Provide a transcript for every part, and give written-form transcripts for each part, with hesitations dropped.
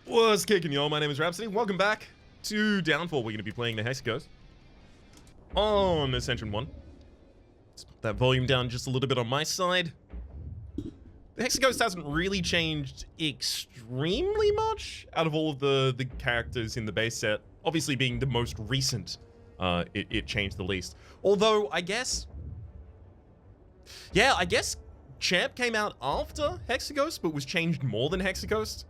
What's kicking, y'all? My name is Rhapsody. Welcome back to Downfall. We're going to be playing the Hexaghost on Ascension 1. Let's put that volume down just a little bit on my side. The Hexaghost hasn't really changed extremely much out of all of the characters in the base set. Obviously, being the most recent, it changed the least. Although, I guess... yeah, I guess Champ came out after Hexaghost, but was changed more than Hexaghost.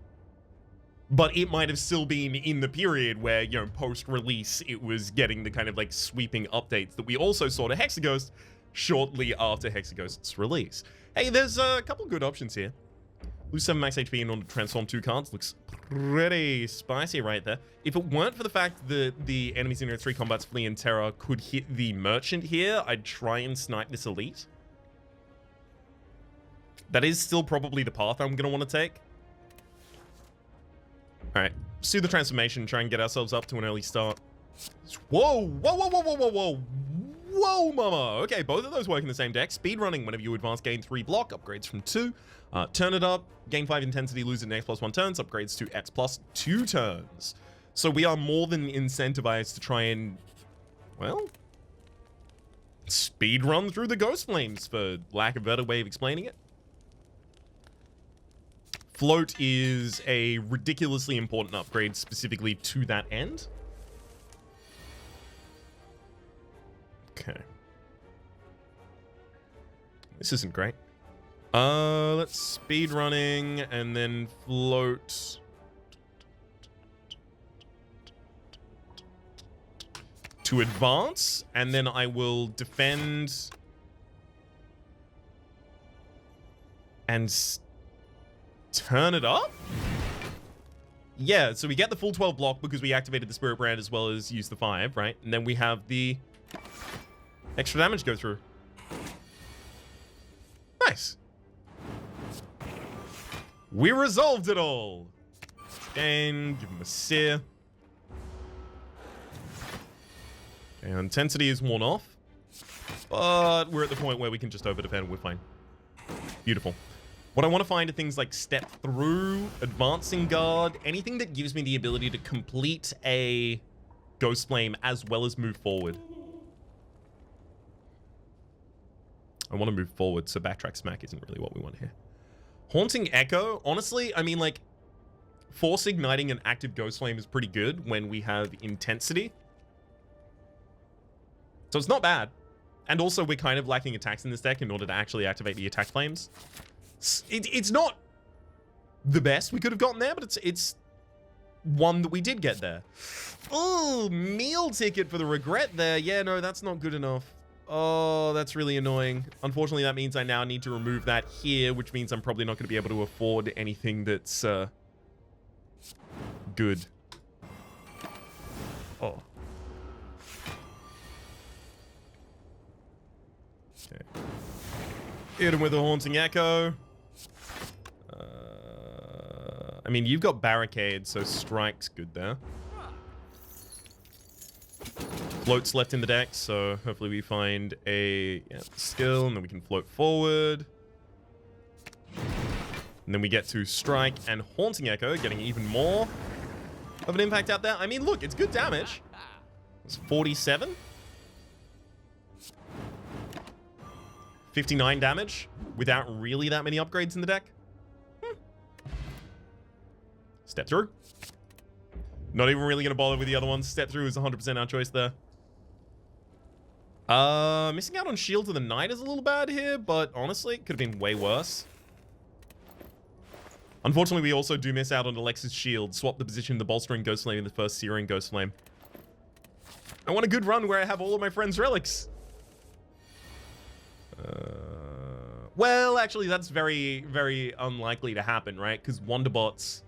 But it might have still been in the period where, you know, post-release, it was getting the kind of, like, sweeping updates that we also saw to Hexaghost shortly after Hexaghost's release. Hey, there's a couple good options here. Lose 7 max HP in order to transform 2 cards. Looks pretty spicy right there. If it weren't for the fact that the enemies in your 3 combats, Flee and Terror, could hit the Merchant here, I'd try and snipe this Elite. That is still probably the path I'm going to want to take. Alright, let's do the transformation, try and get ourselves up to an early start. Whoa, whoa, whoa, whoa, whoa, whoa, whoa, whoa, mama. Okay, both of those work in the same deck. Speedrunning, whenever you advance, gain 3 block, upgrades from 2. Turn it up, gain 5 intensity, lose it next plus 1 turns, upgrades to X plus 2 turns. So we are more than incentivized to try and, well, speedrun through the Ghost Flames, for lack of a better way of explaining it. Float is a ridiculously important upgrade specifically to that end. Okay. This isn't great. Let's speed running and then float. To advance, and then I will defend and turn it up? Yeah, so we get the full 12 block because we activated the Spirit Brand as well as use the 5, right? And then we have the extra damage go through. Nice. We resolved it all. And give him a sear. And intensity is worn off. But we're at the point where we can just over-defend. We're fine. Beautiful. What I want to find are things like Step Through, Advancing Guard, anything that gives me the ability to complete a Ghost Flame as well as move forward. I want to move forward, so Backtrack Smack isn't really what we want here. Haunting Echo, honestly, I mean, like, Force Igniting an active Ghost Flame is pretty good when we have Intensity. So it's not bad. And also, we're kind of lacking attacks in this deck in order to actually activate the attack flames. It's not the best we could have gotten there, but it's one that we did get there. Oh, meal ticket for the regret there. Yeah, no, that's not good enough. Oh, that's really annoying. Unfortunately, that means I now need to remove that here, which means I'm probably not going to be able to afford anything that's good. Oh. Okay. Hit him with a Haunting Echo. I mean, you've got Barricade, so Strike's good there. Float's left in the deck, so hopefully we find a skill, and then we can float forward. And then we get to Strike and Haunting Echo, getting even more of an impact out there. I mean, look, it's good damage. It's 47. 59 damage without really that many upgrades in the deck. Step Through. Not even really going to bother with the other ones. Step Through is 100% our choice there. Missing out on Shield to the Knight is a little bad here, but honestly, it could have been way worse. Unfortunately, we also do miss out on Alex's Shield. Swap the position of the Bolstering Ghost Flame in the first Searing Ghost Flame. I want a good run where I have all of my friends' relics. Well, actually, that's very, very unlikely to happen, right? Because Wonderbots...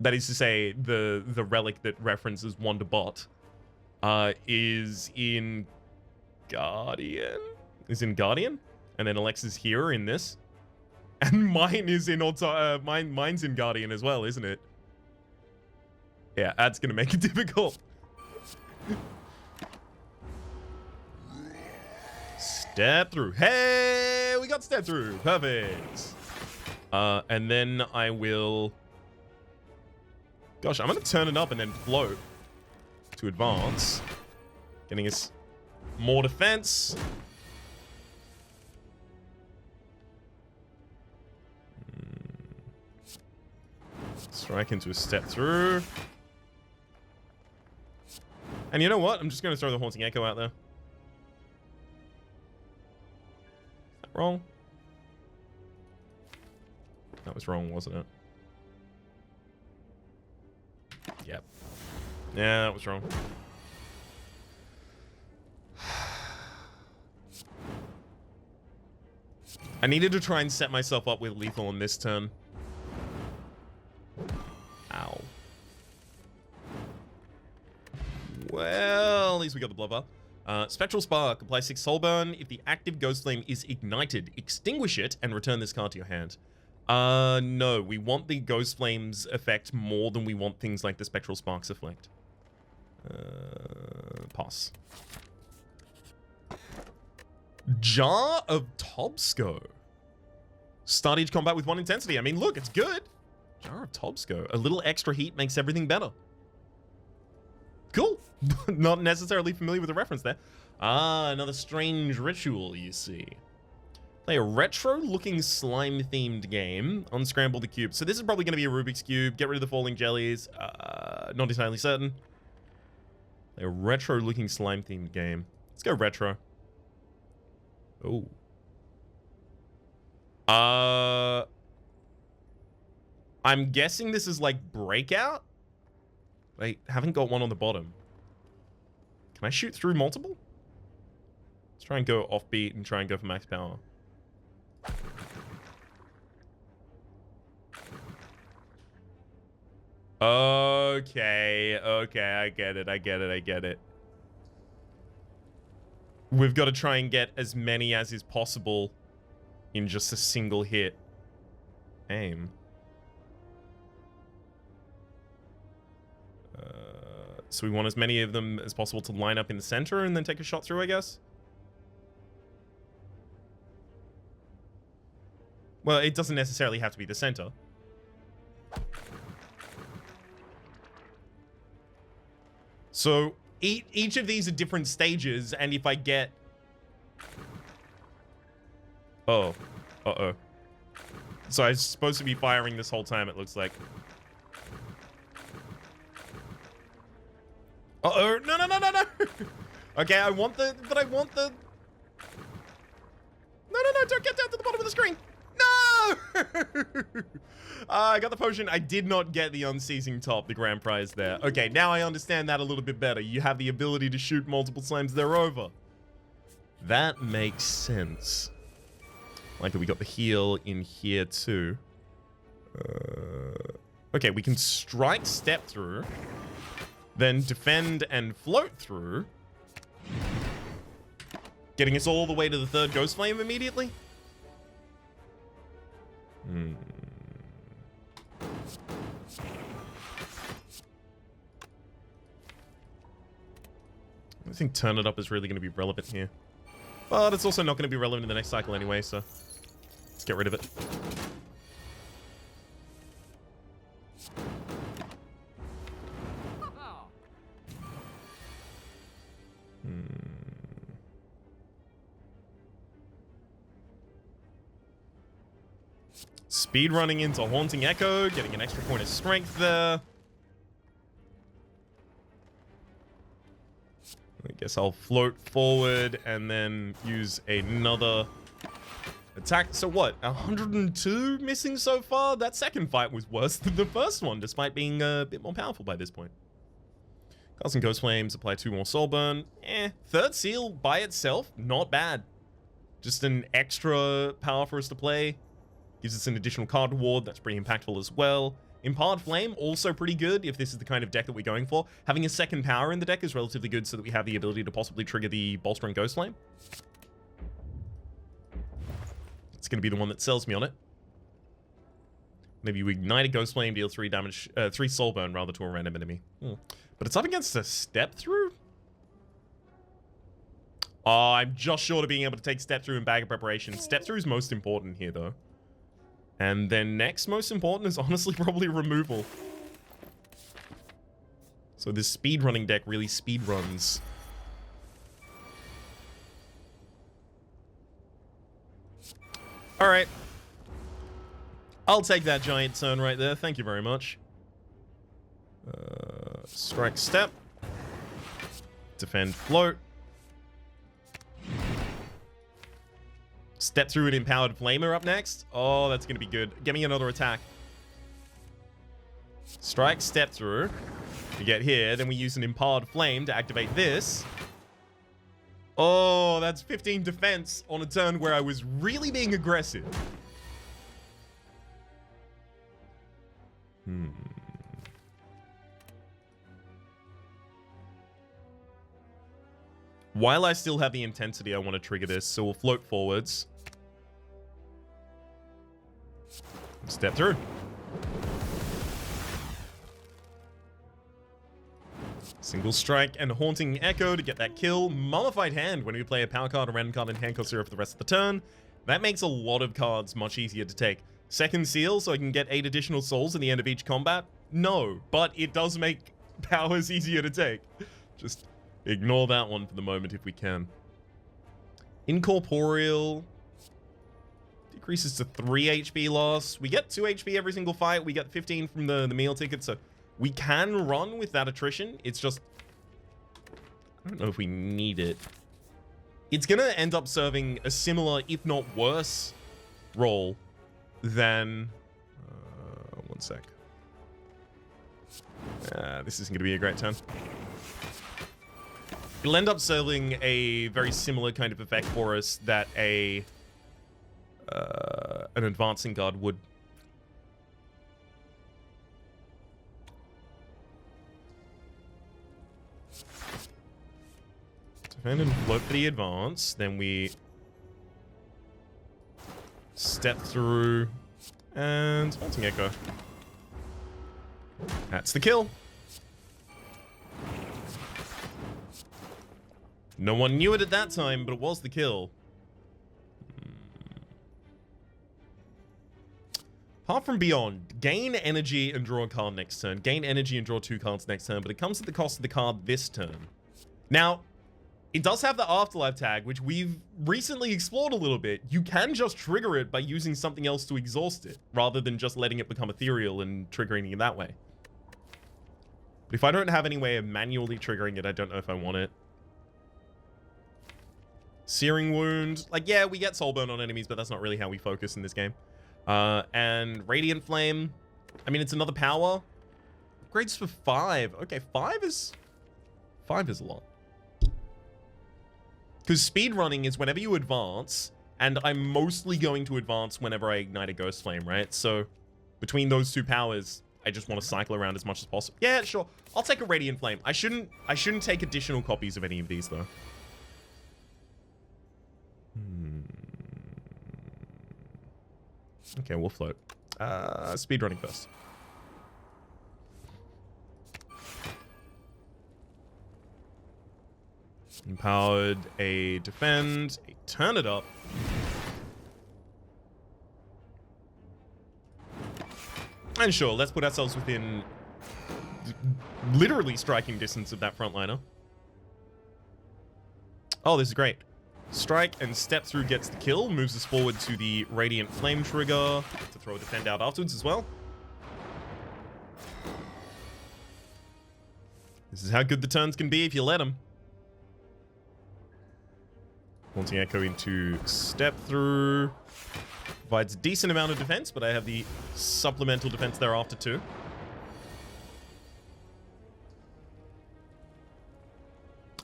that is to say, the relic that references Wonderbot is in Guardian? Is in Guardian? And then Alex's here in this. And mine is in mine's in Guardian as well, isn't it? Yeah, that's gonna make it difficult. Step Through. Hey, we got Step Through. Perfect. And then I will Gosh, I'm going to turn it up and then float to advance. Getting us more defense. Strike into a step through. And you know what? I'm just going to throw the Haunting Echo out there. Is that wrong? That was wrong, wasn't it? Yep. Yeah, that was wrong. I needed to try and set myself up with lethal on this turn. Ow. Well, at least we got the blubber. Spectral Spark. Apply 6 soul burn. If the active ghost flame is ignited, extinguish it and return this card to your hand. No. We want the ghost flame's effect more than we want things like the Spectral Spark's effect. Pass. Jar of Tobsco. Start each combat with 1 intensity. I mean, look, it's good. Jar of Tobsco. A little extra heat makes everything better. Cool. Not necessarily familiar with the reference there. Ah, another strange ritual, you see. Play a retro-looking slime-themed game. Unscramble the cube. So this is probably going to be a Rubik's Cube. Get rid of the falling jellies. Not entirely certain. Play a retro-looking slime-themed game. Let's go retro. Oh. I'm guessing this is like Breakout? Wait, haven't got one on the bottom. Can I shoot through multiple? Let's try and go offbeat and try and go for max power. Okay, I get it. We've got to try and get as many as is possible in just a single hit. Aim. So we want as many of them as possible to line up in the center and then take a shot through, I guess? Well, it doesn't necessarily have to be the center. So each of these are different stages, and if I get... Oh. Uh-oh. So I was supposed to be firing this whole time, it looks like. Uh-oh. No. Okay, I want the... But I want the... No, don't get down to the bottom of the screen. No! I got the potion. I did not get the unceasing top, the grand prize there. Okay, now I understand that a little bit better. You have the ability to shoot multiple slimes, they're over. That makes sense. Like that we got the heal in here too. Okay, we can strike step through. Then defend and float through. Getting us all the way to the 3rd Ghost Flame immediately. I think turn it up is really going to be relevant here. But it's also not going to be relevant in the next cycle anyway, so let's get rid of it. Speed running into Haunting Echo, getting an extra point of strength there. I guess I'll float forward and then use another attack. So what, 102 missing so far? That second fight was worse than the first one, despite being a bit more powerful by this point. Cast some Ghost Flames, apply 2 more Soul Burn. 3rd Seal by itself, not bad. Just an extra power for us to play. Gives us an additional card reward, that's pretty impactful as well. Impart Flame, also pretty good if this is the kind of deck that we're going for. Having a second power in the deck is relatively good so that we have the ability to possibly trigger the Bolstering Ghost Flame. It's going to be the one that sells me on it. Maybe you ignite a Ghost Flame, deal 3 damage, 3 Soul Burn rather to a random enemy. But it's up against a Step Through? Oh, I'm just short of being able to take Step Through and Bag of Preparation. Step Through is most important here, though. And then next most important is honestly probably removal. So this speedrunning deck really speedruns. Alright. I'll take that giant turn right there. Thank you very much. Strike step. Defend float. Step through an empowered flamer up next. Oh, that's going to be good. Give me another attack. Strike, step through. We get here, then we use an empowered flame to activate this. Oh, that's 15 defense on a turn where I was really being aggressive. While I still have the intensity, I want to trigger this, so we'll float forwards. Step through. Single strike and Haunting Echo to get that kill. Mummified Hand when we play a power card, a random card, and hand cost 0 for the rest of the turn. That makes a lot of cards much easier to take. Second Seal, so I can get 8 additional souls at the end of each combat? No, but it does make powers easier to take. Just ignore that one for the moment if we can. Incorporeal decreases to 3 HP loss. We get 2 HP every single fight. We get 15 from the meal ticket, so we can run with that attrition. It's just, I don't know if we need it. It's gonna end up serving a similar, if not worse, role than... one sec. This isn't gonna be a great turn. It'll end up serving a very similar kind of effect for us that an advancing guard would. Defend and float for the advance, then we step through and Haunting Echo. That's the kill. No one knew it at that time, but it was the kill. Apart from Beyond, gain energy and draw a card next turn. Gain energy and draw 2 cards next turn, but it comes at the cost of the card this turn. Now, it does have the Afterlife tag, which we've recently explored a little bit. You can just trigger it by using something else to exhaust it, rather than just letting it become ethereal and triggering it that way. But if I don't have any way of manually triggering it, I don't know if I want it. Searing Wound. Like, yeah, we get Soulburn on enemies, but that's not really how we focus in this game. And Radiant Flame. I mean, it's another power. Upgrades for 5. Okay, 5 is a lot. Because speedrunning is whenever you advance, and I'm mostly going to advance whenever I ignite a Ghost Flame, right? So, between those 2 powers, I just want to cycle around as much as possible. Yeah, sure. I'll take a Radiant Flame. I shouldn't take additional copies of any of these, though. Okay, we'll float. Speedrunning first. Empowered, a defend, a turn it up. And sure, let's put ourselves within literally striking distance of that frontliner. Oh, this is great. Strike and step through gets the kill, moves us forward to the Radiant Flame trigger to throw a defend out afterwards as well. This is how good the turns can be if you let them. Haunting Echo into step through. Provides a decent amount of defense, but I have the supplemental defense thereafter too.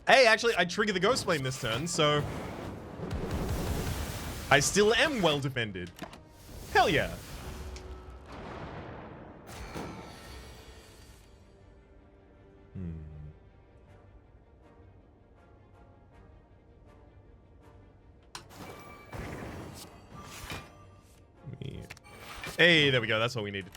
Hey, actually, I trigger the Ghost Flame this turn, so I still am well defended. Hell yeah. Hey, there we go. That's all we needed.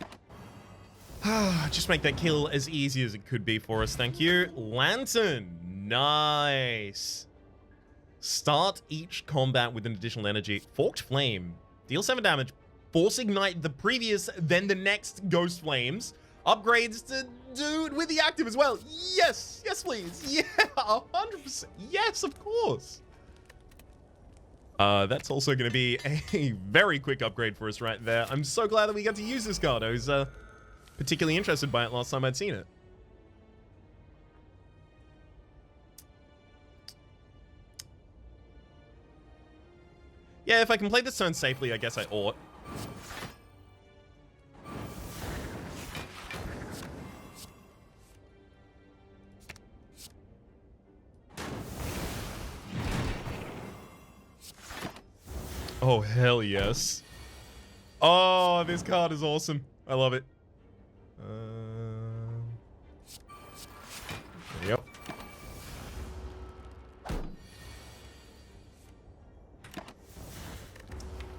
Just make that kill as easy as it could be for us. Thank you. Lantern. Nice. Start each combat with an additional energy. Forked Flame. Deal 7 damage. Force Ignite the previous, then the next Ghost Flames. Upgrades to do with the active as well. Yes, yes, please. Yeah, 100%. Yes, of course. That's also going to be a very quick upgrade for us right there. I'm so glad that we got to use this card. I was particularly interested by it last time I'd seen it. Yeah, if I can play this turn safely, I guess I ought. Oh, hell yes. Oh, this card is awesome. I love it. Yep.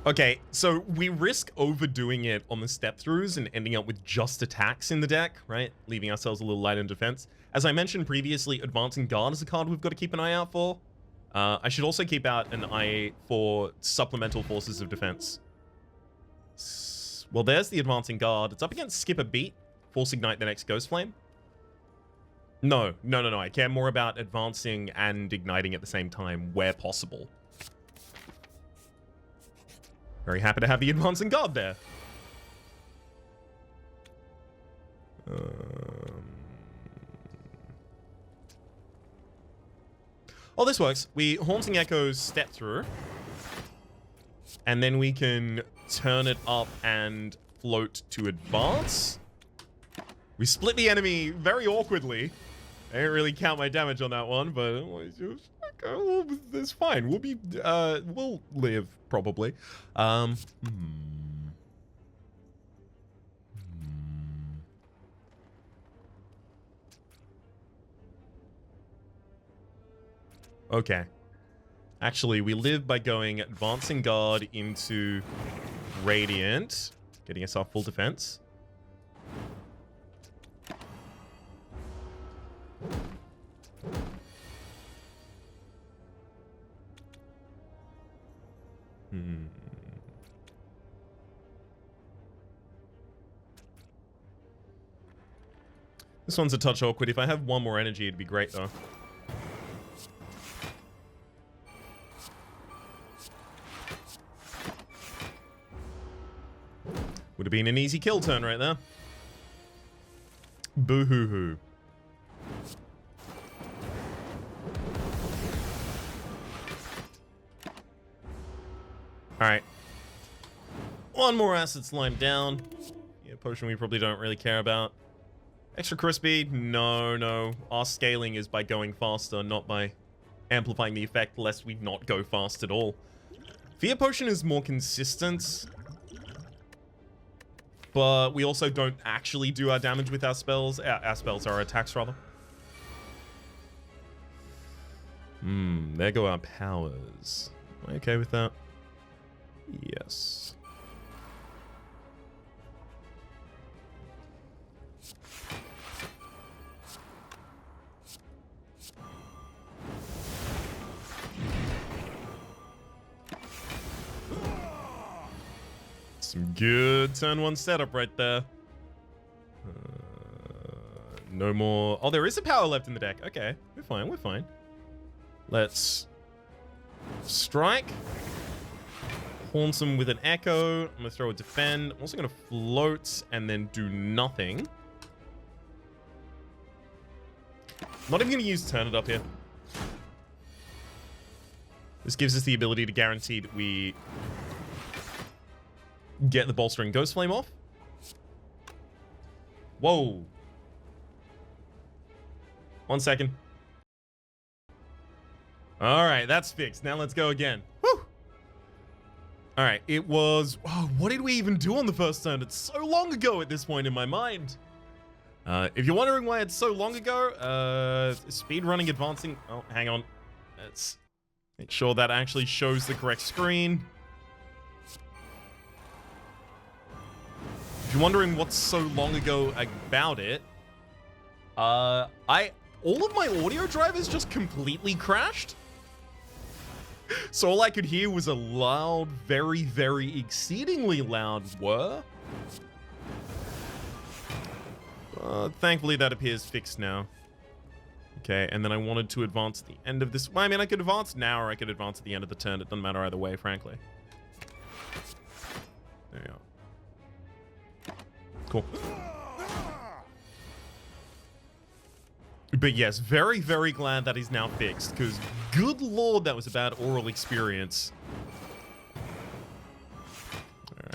Okay, so we risk overdoing it on the step-throughs and ending up with just attacks in the deck, right? Leaving ourselves a little light in defense. As I mentioned previously, Advancing Guard is a card we've got to keep an eye out for. I should also keep out an eye for supplemental forces of defense. Well, there's the Advancing Guard. It's up against Skip a Beat. Force Ignite the next Ghost Flame. No. I care more about advancing and igniting at the same time where possible. Very happy to have the Advancing Guard there. Oh, this works. We Haunting Echoes step through. And then we can turn it up and float to advance. We split the enemy very awkwardly. I didn't really count my damage on that one, but it's fine. We'll be, we'll live, probably. Okay. Actually, we live by going Advancing Guard into Radiant, getting us our full defense. This one's a touch awkward. If I have one more energy, it'd be great, though. Would have been an easy kill turn right there. Boo-hoo-hoo. Alright. One more acid slime down. Yeah, potion we probably don't really care about. Extra crispy? No. Our scaling is by going faster, not by amplifying the effect, lest we not go fast at all. Fear potion is more consistent. But we also don't actually do our damage with our spells. Our spells, our attacks, rather. There go our powers. Am I okay with that? Yes. Some good turn one setup right there. No more. Oh, there is a power left in the deck. Okay, we're fine. We're fine. Let's strike. Haunt him with an echo. I'm gonna throw a defend. I'm also gonna float and then do nothing. Not even gonna use turn it up here. This gives us the ability to guarantee that we get the bolstering Ghost Flame off. Whoa. 1 second. Alright, that's fixed. Now let's go again. Woo! Alright, it was... Oh, what did we even do on the first turn? It's so long ago at this point in my mind. If you're wondering why it's so long ago, speedrunning advancing... Oh, hang on. Let's make sure that actually shows the correct screen. If you're wondering what's so long ago about it, all of my audio drivers just completely crashed. So all I could hear was a loud, very, very exceedingly loud whir. Thankfully, that appears fixed now. Okay, and then I wanted to advance at the end of this. Well, I mean, I could advance now or I could advance at the end of the turn. It doesn't matter either way, frankly. There we go. Cool. But yes, very, very glad that is now fixed, because good lord, that was a bad oral experience.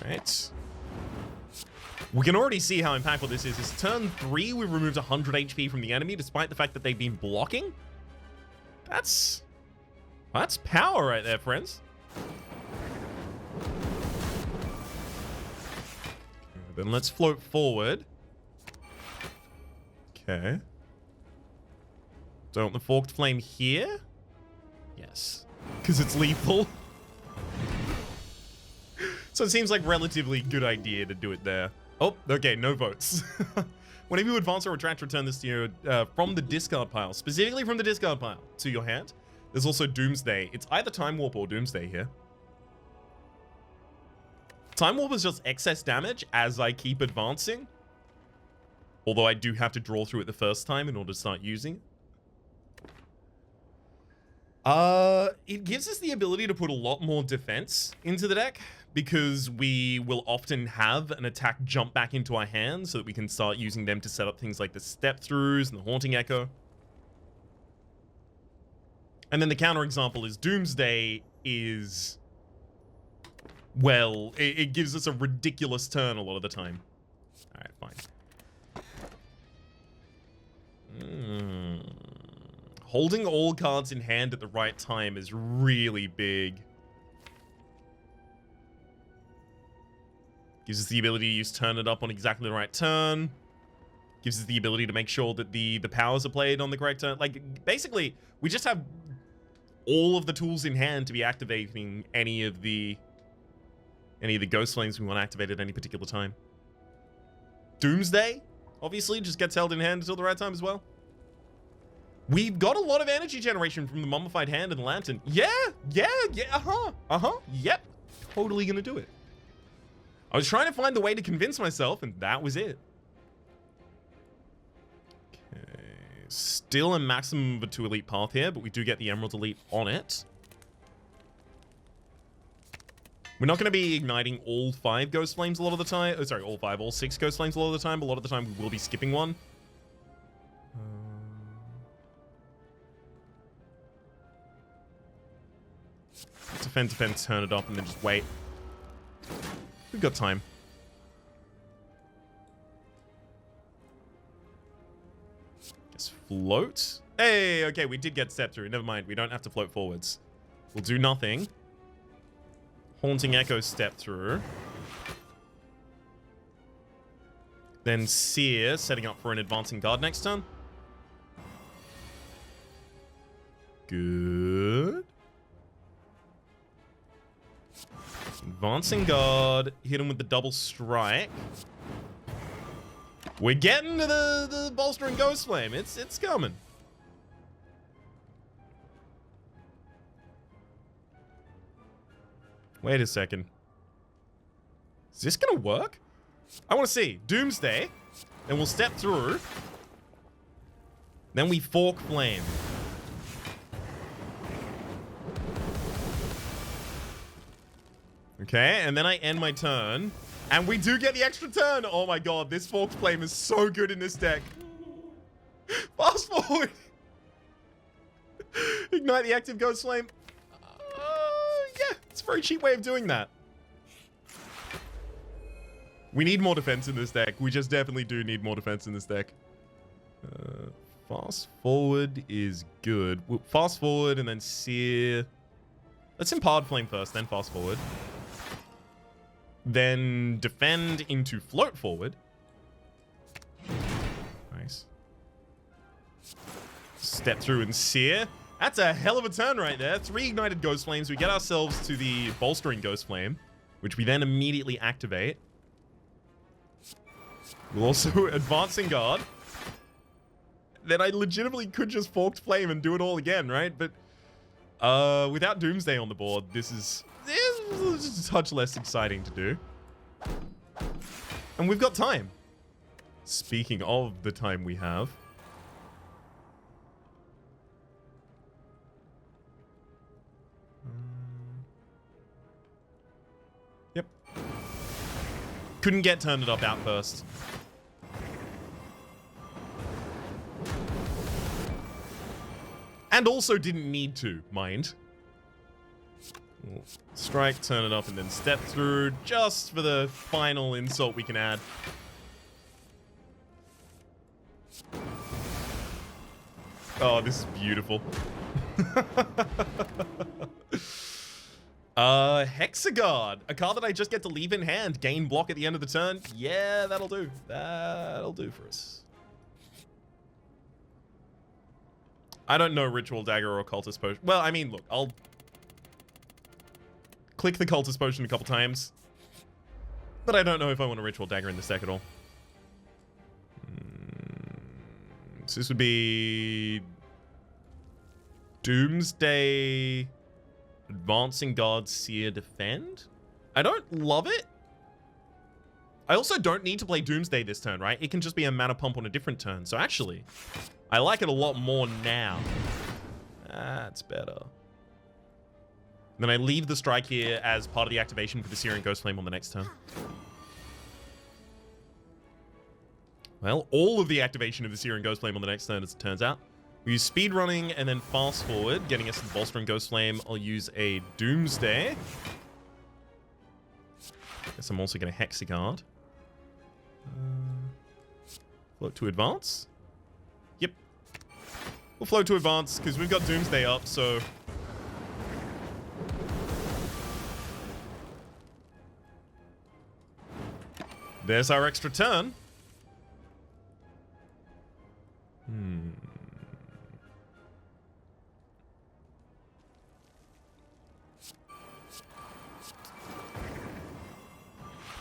Alright. We can already see how impactful this is. It's turn 3, we removed 100 HP from the enemy, despite the fact that they've been blocking. That's power right there, friends. Okay, then let's float forward. Okay. Don't the Forked Flame here? Yes. Because it's lethal. So it seems like relatively good idea to do it there. Oh, okay, no votes. Whenever you advance or retract, return this to your, from the discard pile. Specifically from the discard pile to your hand. There's also Doomsday. It's either Time Warp or Doomsday here. Time Warp is just excess damage as I keep advancing. Although I do have to draw through it the first time in order to start using it. It gives us the ability to put a lot more defense into the deck, because we will often have an attack jump back into our hands so that we can start using them to set up things like the step throughs and the haunting echo. And then the counter example is Doomsday is, well, it gives us a ridiculous turn a lot of the time. All right, fine. Holding all cards in hand at the right time is really big. Gives us the ability to use Turn It Up on exactly the right turn. Gives us the ability to make sure that the powers are played on the correct turn. Like, basically, we just have all of the tools in hand to be activating any of the Ghost Flames we want to activate at any particular time. Doomsday, obviously, just gets held in hand until the right time as well. We've got a lot of energy generation from the Mummified Hand and the Lantern. Yeah, yep. Totally gonna do it. I was trying to find the way to convince myself, and that was it. Okay, still a maximum of a 2 elite path here, but we do get the Emerald Elite on it. We're not going to be igniting all 5 Ghost Flames a lot of the time. Oh, sorry, all 6 Ghost Flames a lot of the time, but a lot of the time we will be skipping one. Defend, turn it up, and then just wait. We've got time. Just float. Hey, okay, we did get step through. Never mind, we don't have to float forwards. We'll do nothing. Haunting Echo step through. Then Seer, setting up for an advancing guard next turn. Good. Advancing guard, hit him with the double strike. We're getting to the bolstering Ghost Flame. It's coming. Wait a second. Is this gonna work? I want to see. Doomsday. Then we'll step through. Then we Fork Flame. Okay, and then I end my turn. And we do get the extra turn. Oh my god, this Forked Flame is so good in this deck. Fast forward. Ignite the active Ghost Flame. Yeah, it's a very cheap way of doing that. We need more defense in this deck. We just definitely do need more defense in this deck. Fast forward is good. We'll fast forward and then Sear. Let's impart Flame first, then fast forward. Then defend into float forward. Nice. Step through and Sear. That's a hell of a turn right there. 3 ignited Ghost Flames. We get ourselves to the bolstering Ghost Flame, which we then immediately activate. We'll also advancing guard. Then I legitimately could just Forked Flame and do it all again, right? But without Doomsday on the board, this is just a touch less exciting to do. And we've got time. Speaking of the time we have. Yep. Couldn't get Turn It Up out first. And also didn't need to, mind. We'll strike, Turn It Up, and then step through just for the final insult we can add. Oh, this is beautiful. Hexagard. A card that I just get to leave in hand. Gain block at the end of the turn. Yeah, that'll do. That'll do for us. I don't know Ritual Dagger or Cultist Potion. Well, I mean, look, I'll click the Cultist Potion a couple times. But I don't know if I want a Ritual Dagger in this deck at all. So this would be Doomsday, Advancing Guard, Seer, Defend. I don't love it. I also don't need to play Doomsday this turn, right? It can just be a mana pump on a different turn. So actually, I like it a lot more now. That's better. Then I leave the strike here as part of the activation for the Searing Ghostflame on the next turn. Well, all of the activation of the Searing Ghostflame on the next turn, as it turns out. We use speed running and then fast forward, getting us the Bolstering Ghostflame. I'll use a Doomsday. Guess I'm also going to Hexagard. Float to advance. Yep. We'll float to advance because we've got Doomsday up, so... There's our extra turn.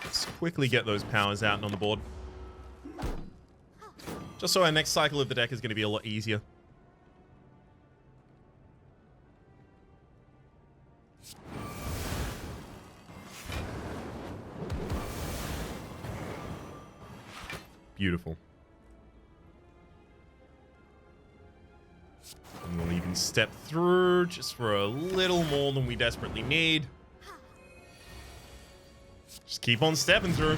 Let's quickly get those powers out and on the board. Just so our next cycle of the deck is going to be a lot easier. Beautiful. And we'll even step through just for a little more than we desperately need. Just keep on stepping through.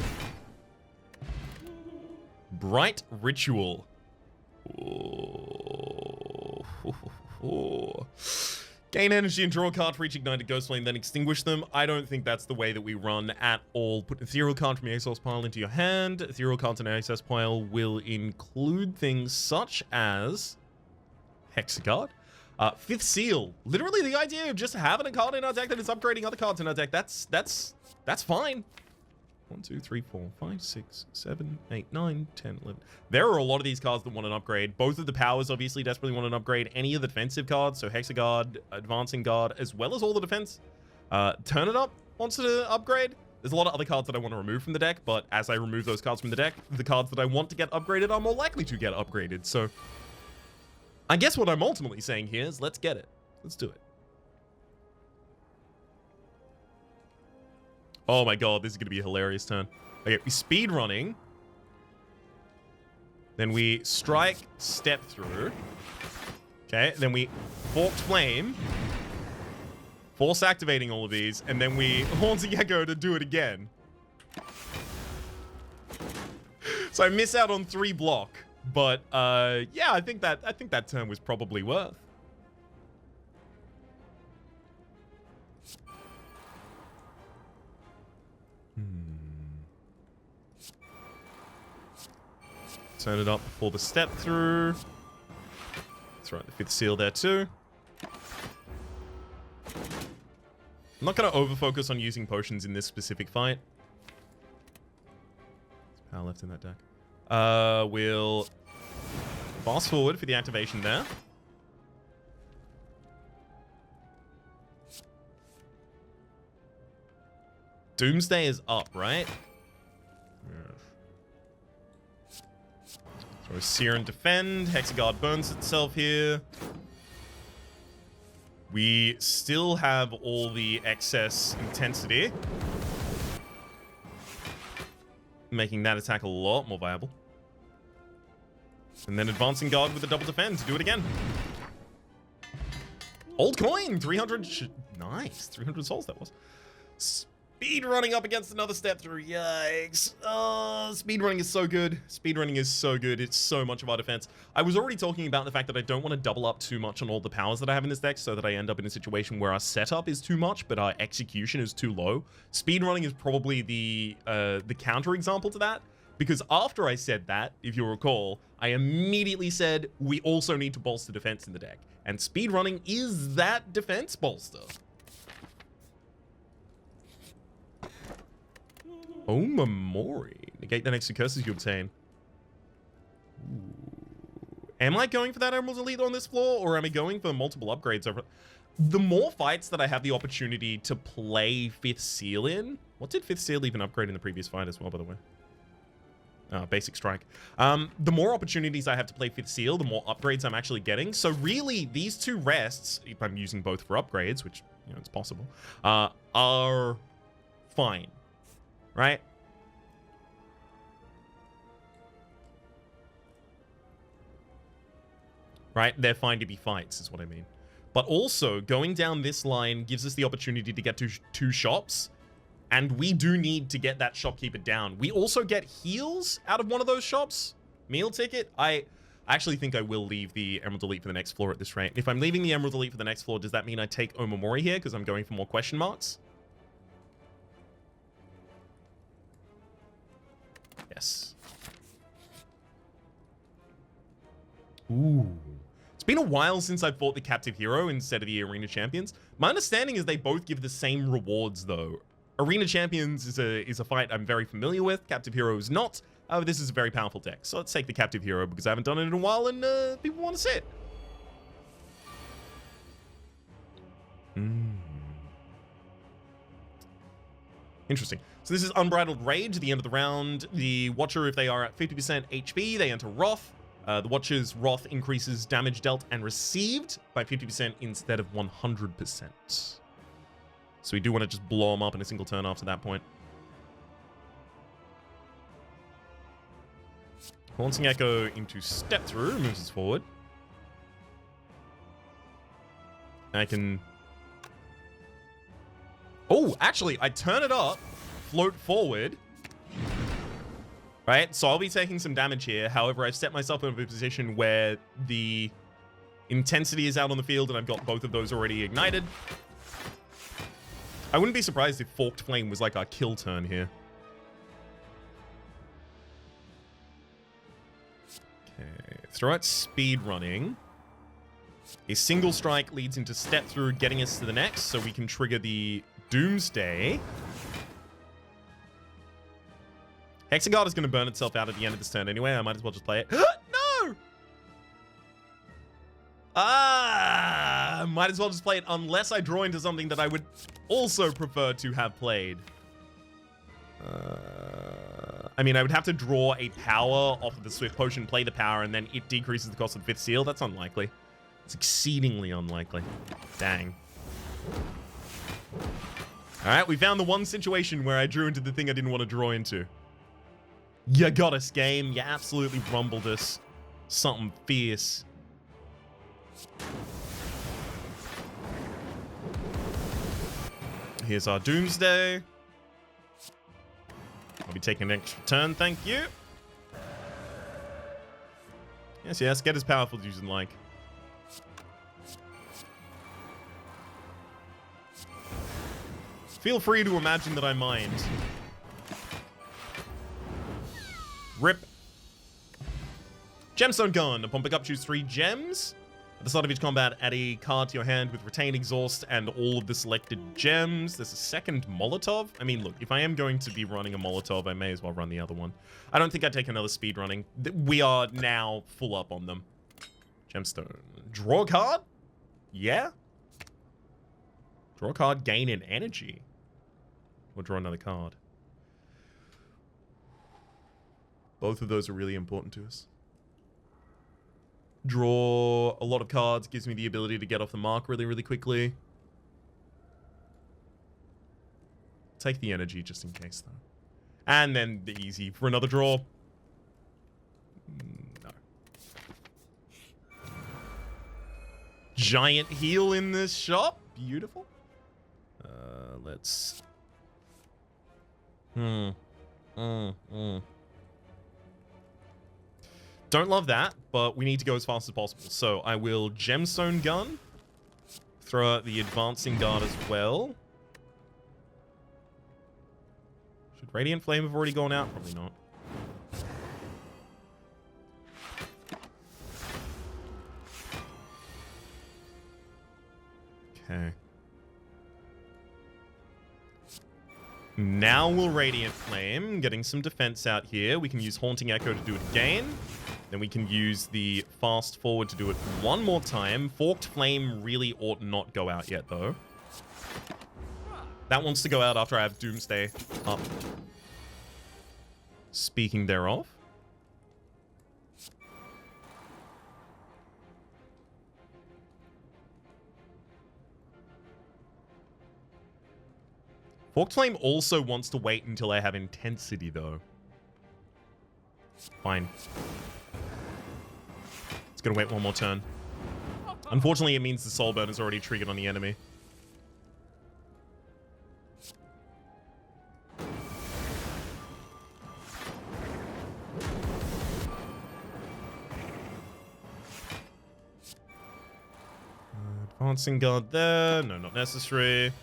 Bright Ritual. Ooh. Gain energy and draw a card for each ignited Ghostflame, then extinguish them. I don't think that's the way that we run at all. Put an ethereal card from your Exhaus pile into your hand. Ethereal cards in an Exhaus pile will include things such as Hexagard. Fifth Seal. Literally the idea of just having a card in our deck that is upgrading other cards in our deck. That's fine. 1, 2, 3, 4, 5, 6, 7, 8, 9, 10, 11. There are a lot of these cards that want an upgrade. Both of the powers obviously desperately want an upgrade. Any of the defensive cards, so Hexagard, Advancing Guard, as well as all the defense. Turn It Up wants to upgrade. There's a lot of other cards that I want to remove from the deck, but as I remove those cards from the deck, the cards that I want to get upgraded are more likely to get upgraded. So I guess what I'm ultimately saying here is let's get it. Let's do it. Oh my god, this is going to be a hilarious turn. Okay, we speed running. Then we strike, step through. Okay, then we Forked Flame. Force activating all of these, and then we Haunting Echo to do it again. So I miss out on 3 block. But yeah, I think that turn was probably worth. Turn it up before the step through. Throw out the 5th seal there too. I'm not going to over-focus on using potions in this specific fight. There's power left in that deck. We'll fast forward for the activation there. Doomsday is up, right? So Sear and Defend. Hexagard burns itself here. We still have all the excess intensity, making that attack a lot more viable. And then advancing guard with a double defend to do it again. Old coin, 300. Nice, 300 souls that was. Speed running up against another step through. Yikes. Speed running is so good. Speed running is so good. It's so much of our defense. I was already talking about the fact that I don't want to double up too much on all the powers that I have in this deck so that I end up in a situation where our setup is too much, but our execution is too low. Speed running is probably the counter example to that. Because after I said that, if you recall, I immediately said we also need to bolster defense in the deck. And speedrunning is that defense bolster. Oh, Memori. Negate the next two curses you obtain. Ooh. Am I going for that Emerald Elite on this floor, or am I going for multiple upgrades over... The more fights that I have the opportunity to play 5th Seal in... What did 5th Seal even upgrade in the previous fight as well, by the way? Basic strike. The more opportunities I have to play 5th Seal, the more upgrades I'm actually getting. So really, these two rests, if I'm using both for upgrades, which, you know, it's possible, are fine. Right? Right? They're fine to be fights, is what I mean. But also, going down this line gives us the opportunity to get to 2 shops. And we do need to get that shopkeeper down. We also get heals out of one of those shops. Meal ticket. I actually think I will leave the Emerald Elite for the next floor at this rate. If I'm leaving the Emerald Elite for the next floor, does that mean I take Omamori here because I'm going for more question marks? Yes. Ooh. It's been a while since I fought the Captive Hero instead of the Arena Champions. My understanding is they both give the same rewards, though. Arena Champions is a fight I'm very familiar with. Captive Hero is not. However, this is a very powerful deck. So let's take the Captive Hero because I haven't done it in a while and people want to see it. Interesting. So this is Unbridled Rage at the end of the round. The Watcher, if they are at 50% HP, they enter Wrath. The Watcher's Wrath increases damage dealt and received by 50% instead of 100%. So we do want to just blow them up in a single turn after that point. Haunting Echo into Step Through moves us forward. I can... Oh, actually, I turn it up, float forward. Right? So I'll be taking some damage here. However, I've set myself in a position where the intensity is out on the field and I've got both of those already ignited. I wouldn't be surprised if Forked Flame was like our kill turn here. Okay, throw out speed running. A single strike leads into Step Through, getting us to the next, so we can trigger the Doomsday. Hexagard is going to burn itself out at the end of this turn anyway. I might as well just play it. No! Might as well just play it unless I draw into something that I would also prefer to have played. I mean, I would have to draw a power off of the Swift Potion, play the power, and then it decreases the cost of 5th Seal. That's unlikely. It's exceedingly unlikely. Dang. Alright, we found the one situation where I drew into the thing I didn't want to draw into. You got us, game. You absolutely rumbled us. Something fierce. Here's our Doomsday. I'll be taking an extra turn, thank you. Yes, get as powerful as you like. Feel free to imagine that I mind. Rip. Gemstone Gun. Upon pickup, choose 3 gems. At the start of each combat, add a card to your hand with Retain Exhaust and all of the selected gems. There's a second Molotov. I mean, look, if I am going to be running a Molotov, I may as well run the other one. I don't think I'd take another speed running. We are now full up on them. Gemstone. Draw a card? Yeah. Draw a card, gain an energy. Or draw another card. Both of those are really important to us. Draw a lot of cards, gives me the ability to get off the mark really, really quickly. Take the energy just in case, though. And then the easy for another draw. No. Giant heal in this shop. Beautiful. Let's... Don't love that, but we need to go as fast as possible. So I will gemstone gun. Throw out the advancing guard as well. Should Radiant Flame have already gone out? Probably not. Okay. Now we'll Radiant Flame, getting some defense out here. We can use Haunting Echo to do it again. Then we can use the Fast Forward to do it one more time. Forked Flame really ought not go out yet, though. That wants to go out after I have Doomsday up. Speaking thereof. Forked Flame also wants to wait until I have Intensity, though. Fine. It's gonna wait one more turn. Unfortunately, it means the Soul Burn is already triggered on the enemy. Advancing guard there. No, not necessary.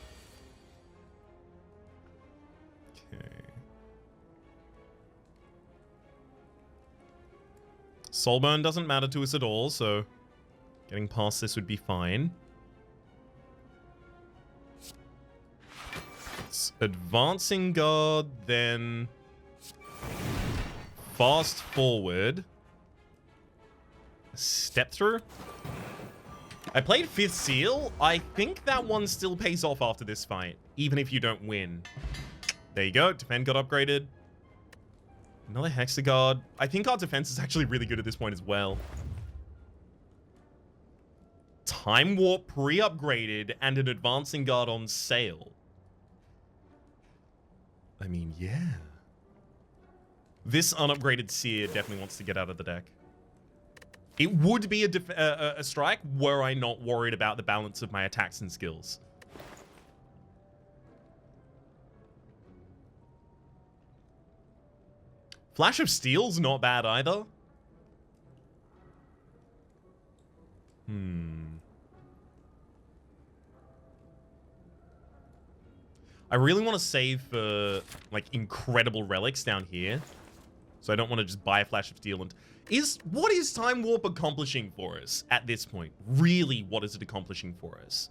Soulburn doesn't matter to us at all, so getting past this would be fine. It's advancing guard, then fast forward. Step through. I played 5th Seal. I think that one still pays off after this fight, even if you don't win. There you go. Defend got upgraded. Another Hexagard. I think our defense is actually really good at this point as well. Time Warp pre-upgraded and an Advancing Guard on sale. I mean, yeah. This unupgraded Seer definitely wants to get out of the deck. It would be a strike were I not worried about the balance of my attacks and skills. Flash of Steel's not bad either. I really want to save for, like, incredible relics down here. So I don't want to just buy a Flash of Steel and... What is Time Warp accomplishing for us at this point? Really, what is it accomplishing for us?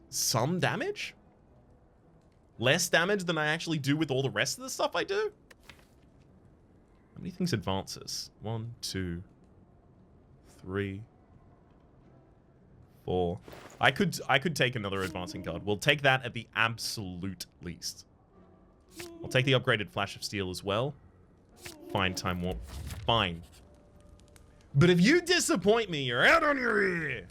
Some damage? Less damage than I actually do with all the rest of the stuff I do? How many things advances? 1, 2, 3, 4. I could take another advancing guard. We'll take that at the absolute least. I'll take the upgraded Flash of Steel as well. Fine, Time Warp. Fine. But if you disappoint me, you're out on your ear!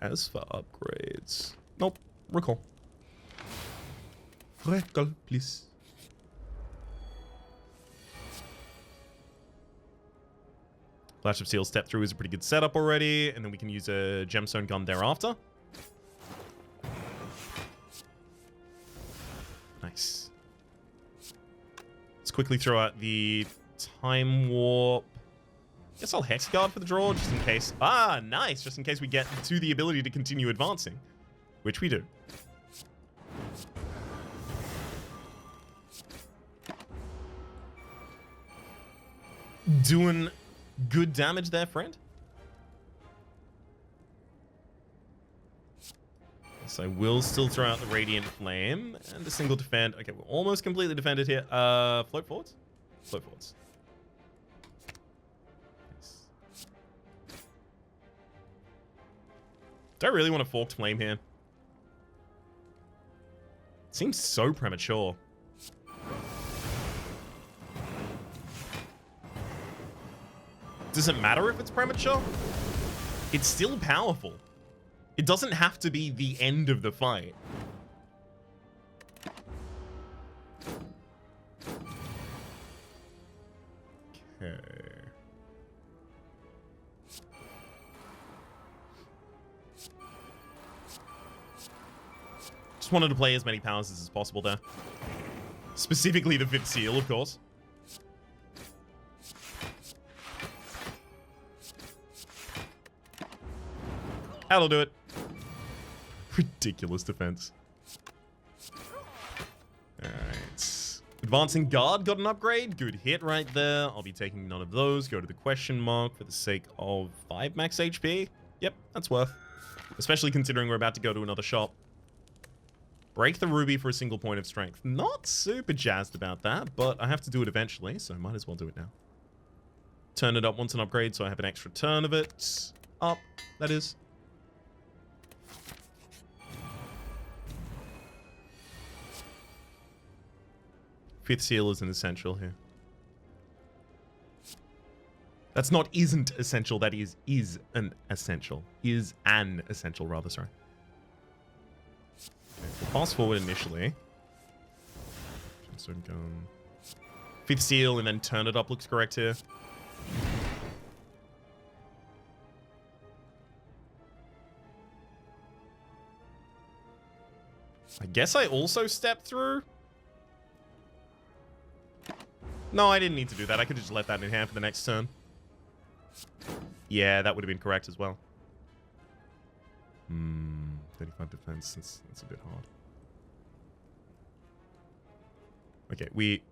As for upgrades... Nope. Recall. Recall, please. Flash of Steel step through is a pretty good setup already, and then we can use a gemstone gun thereafter. Nice. Let's quickly throw out the Time Warp. Guess I'll Hex Guard for the draw, just in case. Ah, nice! Just in case we get to the ability to continue advancing, which we do. Doing good damage there, friend. So I will still throw out the Radiant Flame and a single defend. Okay, we're almost completely defended here. Float forwards? Float forwards. Nice. Do I really want a Forked Flame here? It seems so premature. Does it matter if it's premature? It's still powerful. It doesn't have to be the end of the fight. Okay. Just wanted to play as many powers as possible there. Specifically the 5th seal, of course. That'll do it. Ridiculous defense. Alright. Advancing guard got an upgrade. Good hit right there. I'll be taking none of those. Go to the question mark for the sake of 5 max HP. Yep, that's worth. Especially considering we're about to go to another shop. Break the ruby for a single point of strength. Not super jazzed about that, but I have to do it eventually, so I might as well do it now. Turn it up once an upgrade, so I have an extra turn of it. Up, that is. Fifth seal is an essential here. That's not isn't essential, that is an essential. Is an essential, rather, sorry. Okay, we'll fast forward initially. Gemstone gun. Fifth seal and then turn it up looks correct here. I guess I also stepped through. No, I didn't need to do that. I could have just let that in hand for the next turn. Yeah, that would have been correct as well. 35 defense. That's a bit hard. Okay, we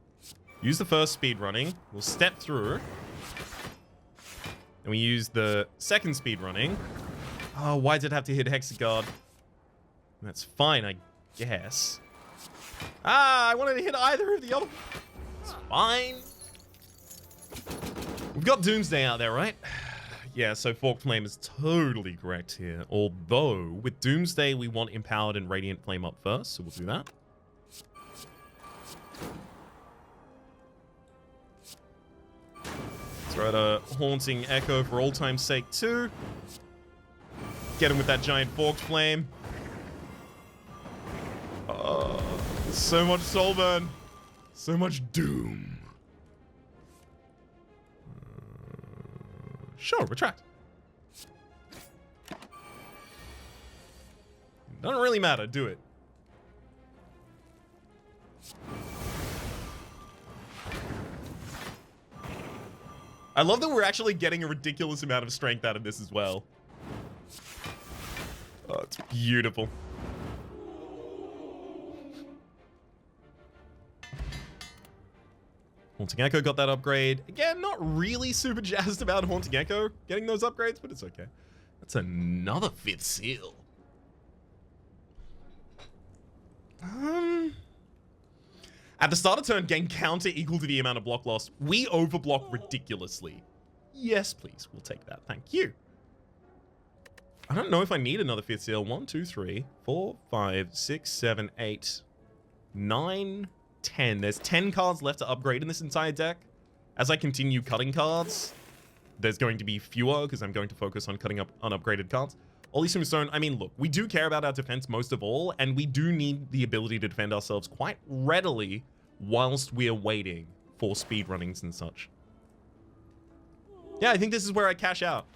use the first speed running. We'll step through. And we use the second speed running. Oh, why did it have to hit Hexagard? That's fine, I guess. Ah, I wanted to hit either of the other. It's fine. We've got Doomsday out there, right? Yeah, so Forked Flame is totally correct here. Although, with Doomsday, we want Empowered and Radiant Flame up first, so we'll do that. Throw out a Haunting Echo for all time's sake, too. Get him with that giant Forked Flame. Oh, so much soul burn. So much doom. Sure, retract. Doesn't really matter, do it. I love that we're actually getting a ridiculous amount of strength out of this as well. Oh, it's beautiful. Haunting Echo got that upgrade. Again, not really super jazzed about Haunting Echo getting those upgrades, but it's okay. That's another 5th seal. At the start of turn, gain counter equal to the amount of block lost. We overblock ridiculously. Yes, please. We'll take that. Thank you. I don't know if I need another 5th seal. 1, 2, 3, 4, 5, 6, 7, 8, 9... 10. There's 10 cards left to upgrade in this entire deck. As I continue cutting cards, there's going to be fewer because I'm going to focus on cutting up unupgraded cards. Ollie Stone, I mean, look, we do care about our defense most of all, and we do need the ability to defend ourselves quite readily whilst we're waiting for speed runnings and such. Yeah, I think this is where I cash out.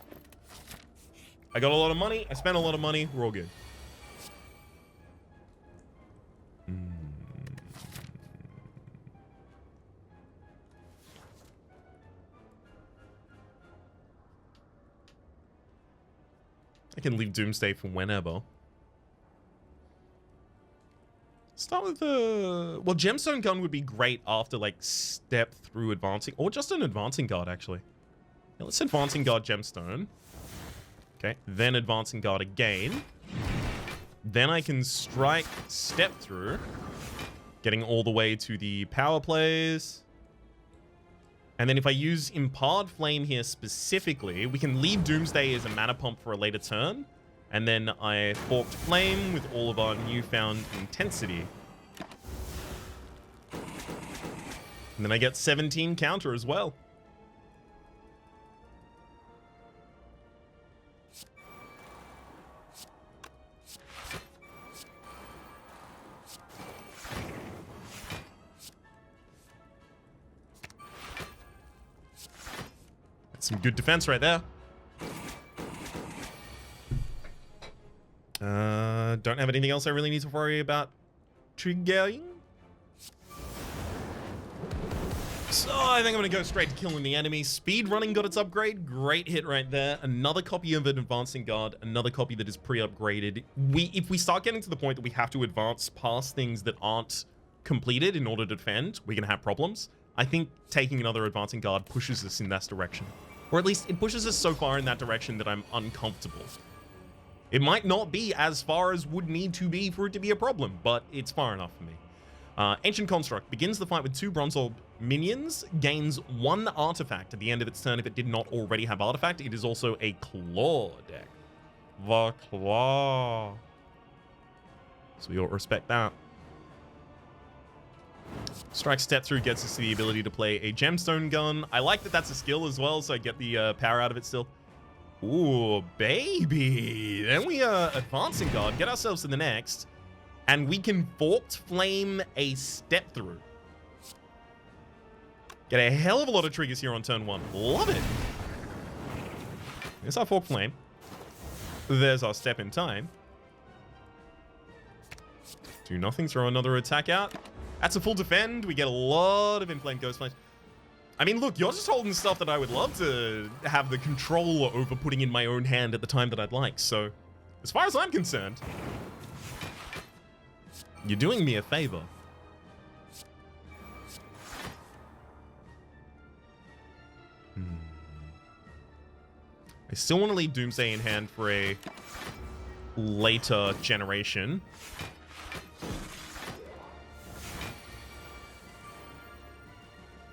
I got a lot of money. I spent a lot of money. We're all good. I can leave Doomsday for whenever. Start with the... Well, Gemstone Gun would be great after, like, step through advancing. Or just an Advancing Guard, actually. Yeah, let's Advancing Guard Gemstone. Okay, then Advancing Guard again. Then I can strike step through. Getting all the way to the power plays. And then if I use Imparted Flame here specifically, we can leave Doomsday as a mana pump for a later turn. And then I Forked Flame with all of our newfound intensity. And then I get 17 counter as well. Some good defense right there. Don't have anything else I really need to worry about triggering. So I think I'm going to go straight to killing the enemy. Speed running got its upgrade. Great hit right there. Another copy of an advancing guard. Another copy that is pre-upgraded. If we start getting to the point that we have to advance past things that aren't completed in order to defend, we're going to have problems. I think taking another advancing guard pushes us in that direction. Or at least it pushes us so far in that direction that I'm uncomfortable. It might not be as far as would need to be for it to be a problem, but it's far enough for me. Ancient Construct begins the fight with 2 Bronze Orb minions, gains 1 artifact at the end of its turn if it did not already have artifact. It is also a claw deck. The claw. So we ought to respect that. Strike Step Through gets us the ability to play a Gemstone Gun. I like that that's a skill as well, so I get the power out of it still. Ooh, baby. Then we Advancing Guard, get ourselves to the next. And we can Forked Flame a Step Through. Get a hell of a lot of triggers here on turn 1. Love it. There's our Forked Flame. There's our Step in Time. Do nothing, throw another attack out. That's a full defend. We get a lot of Inflamed Ghost Flames. I mean, look, you're just holding stuff that I would love to have the control over putting in my own hand at the time that I'd like. So, as far as I'm concerned, you're doing me a favor. I still want to leave Doomsday in hand for a later generation.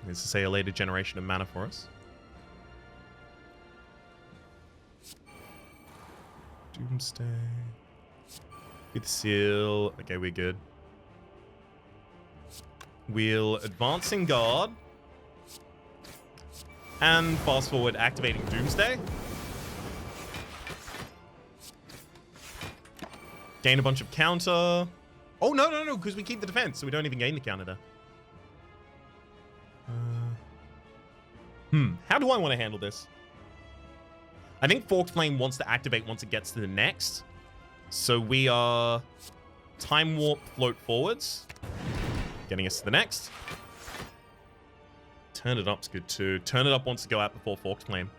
Is to say a later generation of mana for us. Doomsday. With Seal. Okay, we're good. We'll Advancing Guard. And fast forward activating Doomsday. Gain a bunch of counter. Oh, no, because we keep the defense, so we don't even gain the counter there. How do I want to handle this? I think Forked Flame wants to activate once it gets to the next. So we are Time Warp, Float forwards. Getting us to the next. Turn It Up's good too. Turn It Up wants to go out before Forked Flame.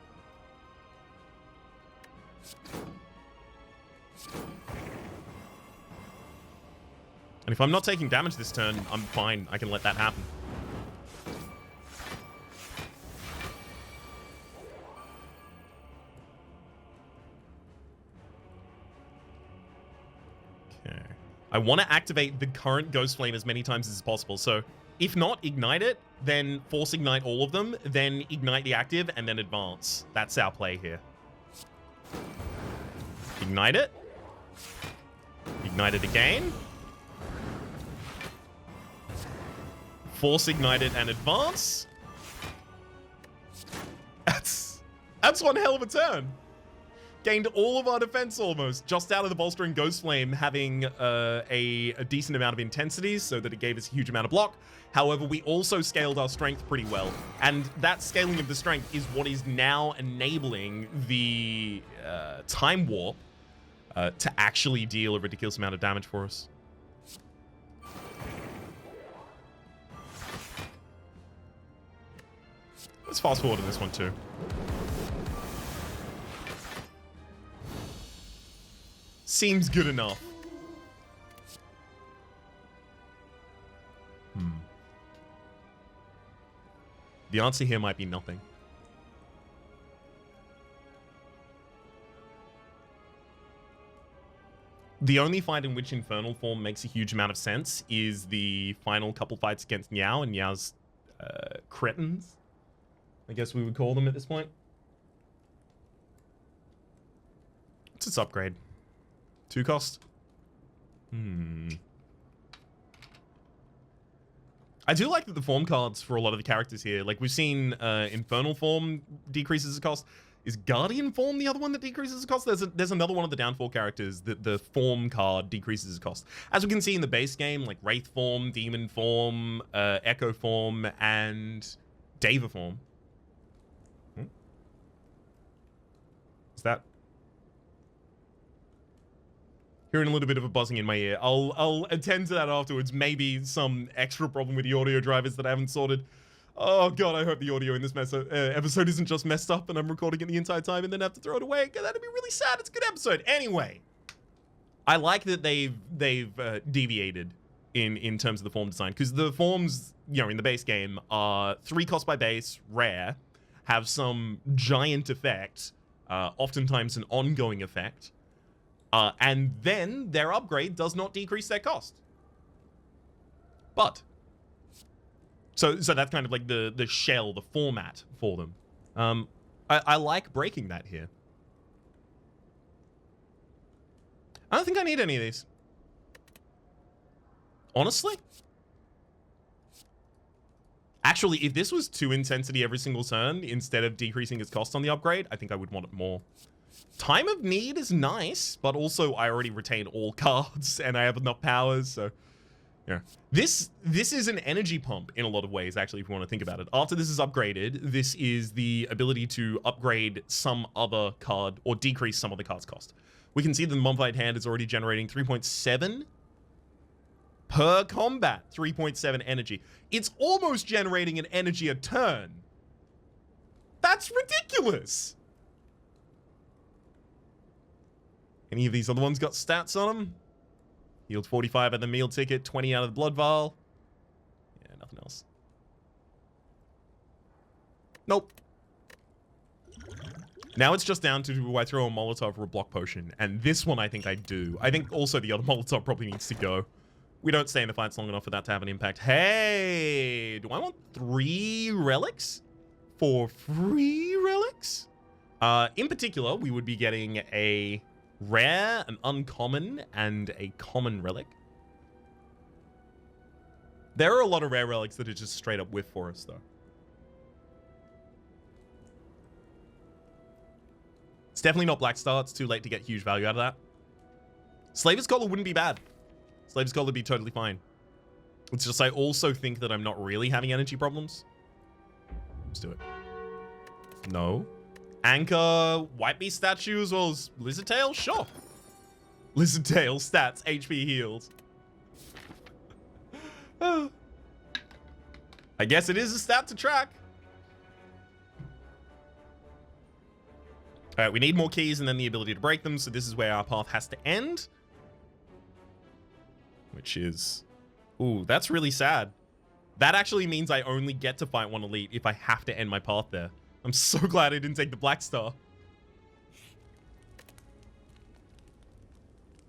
And if I'm not taking damage this turn, I'm fine. I can let that happen. Okay. I want to activate the current Ghost Flame as many times as possible. So if not, ignite it, then force ignite all of them, then ignite the active, and then advance. That's our play here. Ignite it. Ignite it again. Force ignite it and advance. That's one hell of a turn. Gained all of our defense almost, just out of the bolstering Ghost Flame having a decent amount of intensities so that it gave us a huge amount of block. However, we also scaled our strength pretty well. And that scaling of the strength is what is now enabling the Time Warp to actually deal a ridiculous amount of damage for us. Let's fast forward to this one too. Seems good enough. The answer here might be nothing. The only fight in which Infernal form makes a huge amount of sense is the final couple fights against Niao and Niao's cretins, I guess we would call them at this point. What's its upgrade? 2 cost? I do like that the form cards for a lot of the characters here, like we've seen Infernal form decreases the cost. Is Guardian form the other one that decreases the cost? There's another one of the downfall characters that the form card decreases the cost. As we can see in the base game, like Wraith form, Demon form, Echo form, and Deva form. that? Hearing a little bit of a buzzing in my ear. I'll attend to that afterwards. Maybe some extra problem with the audio drivers that I haven't sorted. Oh god, I hope the audio in this episode isn't just messed up and I'm recording it the entire time and then have to throw it away. That'd be really sad. It's a good episode. Anyway, I like that they've deviated in terms of the form design, because the forms, you know, in the base game are 3 cost by base, rare, have some giant effect, oftentimes an ongoing effect, and then their upgrade does not decrease their cost. But so that's kind of like the shell, the format for them. I like breaking that here. I don't think I need any of these. Honestly? Actually, if this was 2 intensity every single turn instead of decreasing its cost on the upgrade, I think I would want it more. Time of Need is nice, but also I already retain all cards and I have enough powers, so yeah. This is an energy pump in a lot of ways, actually, if you want to think about it. After this is upgraded, this is the ability to upgrade some other card or decrease some other card's cost. We can see that the Mummified Hand is already generating 3.7 per combat, 3.7 energy. It's almost generating an energy a turn. That's ridiculous. Any of these other ones got stats on them? Healed 45 at the meal ticket, 20 out of the blood vial. Yeah, nothing else. Nope. Now it's just down to do I throw a Molotov or a block potion, and this one I think I do. I think also the other Molotov probably needs to go. We don't stay in the fights long enough for that to have an impact. Hey, do I want 3 relics for free relics? In particular, we would be getting a rare, an uncommon, and a common relic. There are a lot of rare relics that are just straight up whiff for us, though. It's definitely not Black Star. It's too late to get huge value out of that. Slaver's Collar wouldn't be bad. Slaver's Collar would be totally fine. It's just I also think that I'm not really having energy problems. Let's do it. No. Anchor, White Beast statue as well as Lizard Tail? Sure. Lizard Tail, stats, HP heals. I guess it is a stat to track. Alright, we need more keys and then the ability to break them, so this is where our path has to end. Which is... Ooh, that's really sad. That actually means I only get to fight one elite if I have to end my path there. I'm so glad I didn't take the Black Star.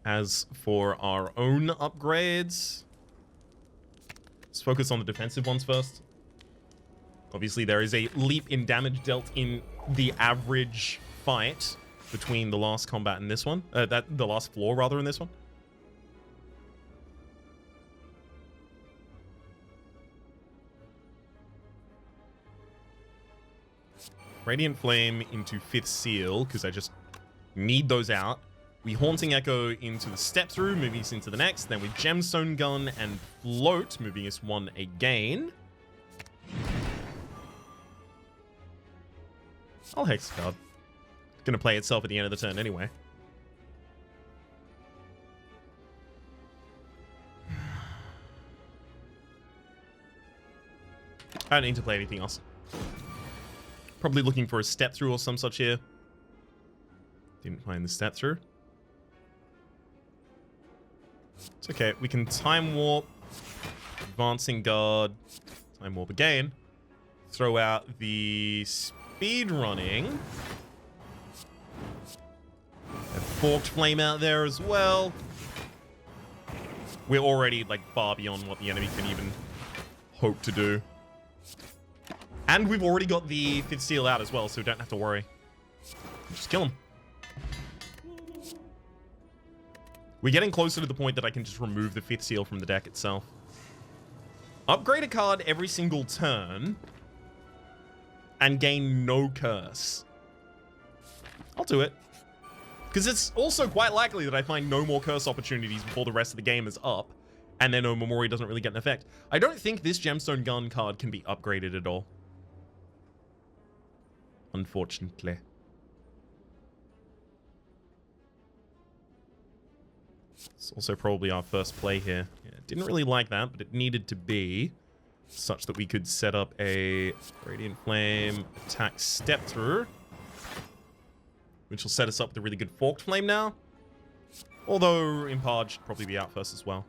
As for our own upgrades, let's focus on the defensive ones first. Obviously, there is a leap in damage dealt in the average fight between the last combat and this one. The last floor, rather, in this one. Radiant Flame into 5th Seal, because I just need those out. We Haunting Echo into the Step Through, moving us into the next. Then we Gemstone Gun and Float, moving us 1 again. I'll Hex card. It's going to play itself at the end of the turn anyway. I don't need to play anything else. Probably looking for a Step Through or some such here. Didn't find the Step Through. It's okay. We can Time Warp. Advancing Guard. Time Warp again. Throw out the Speed Running. A Forked Flame out there as well. We're already like far beyond what the enemy can even hope to do. And we've already got the 5th Seal out as well, so we don't have to worry. Just kill him. We're getting closer to the point that I can just remove the 5th Seal from the deck itself. Upgrade a card every single turn and gain no curse. I'll do it. Because it's also quite likely that I find no more curse opportunities before the rest of the game is up, and then Omamori doesn't really get an effect. I don't think this Gemstone Gun card can be upgraded at all. Unfortunately. It's also probably our first play here. Yeah, didn't really like that, but it needed to be such that we could set up a Radiant Flame attack step through, which will set us up with a really good Forked Flame now. Although Impard should probably be out first as well.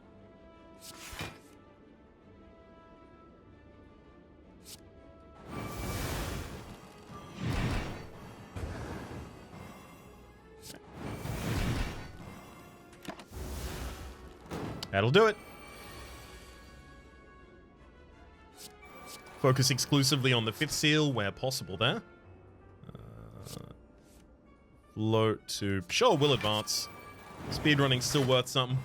That'll do it. Focus exclusively on the 5th seal where possible there. Float to... Sure, we'll advance. Speedrunning's still worth something.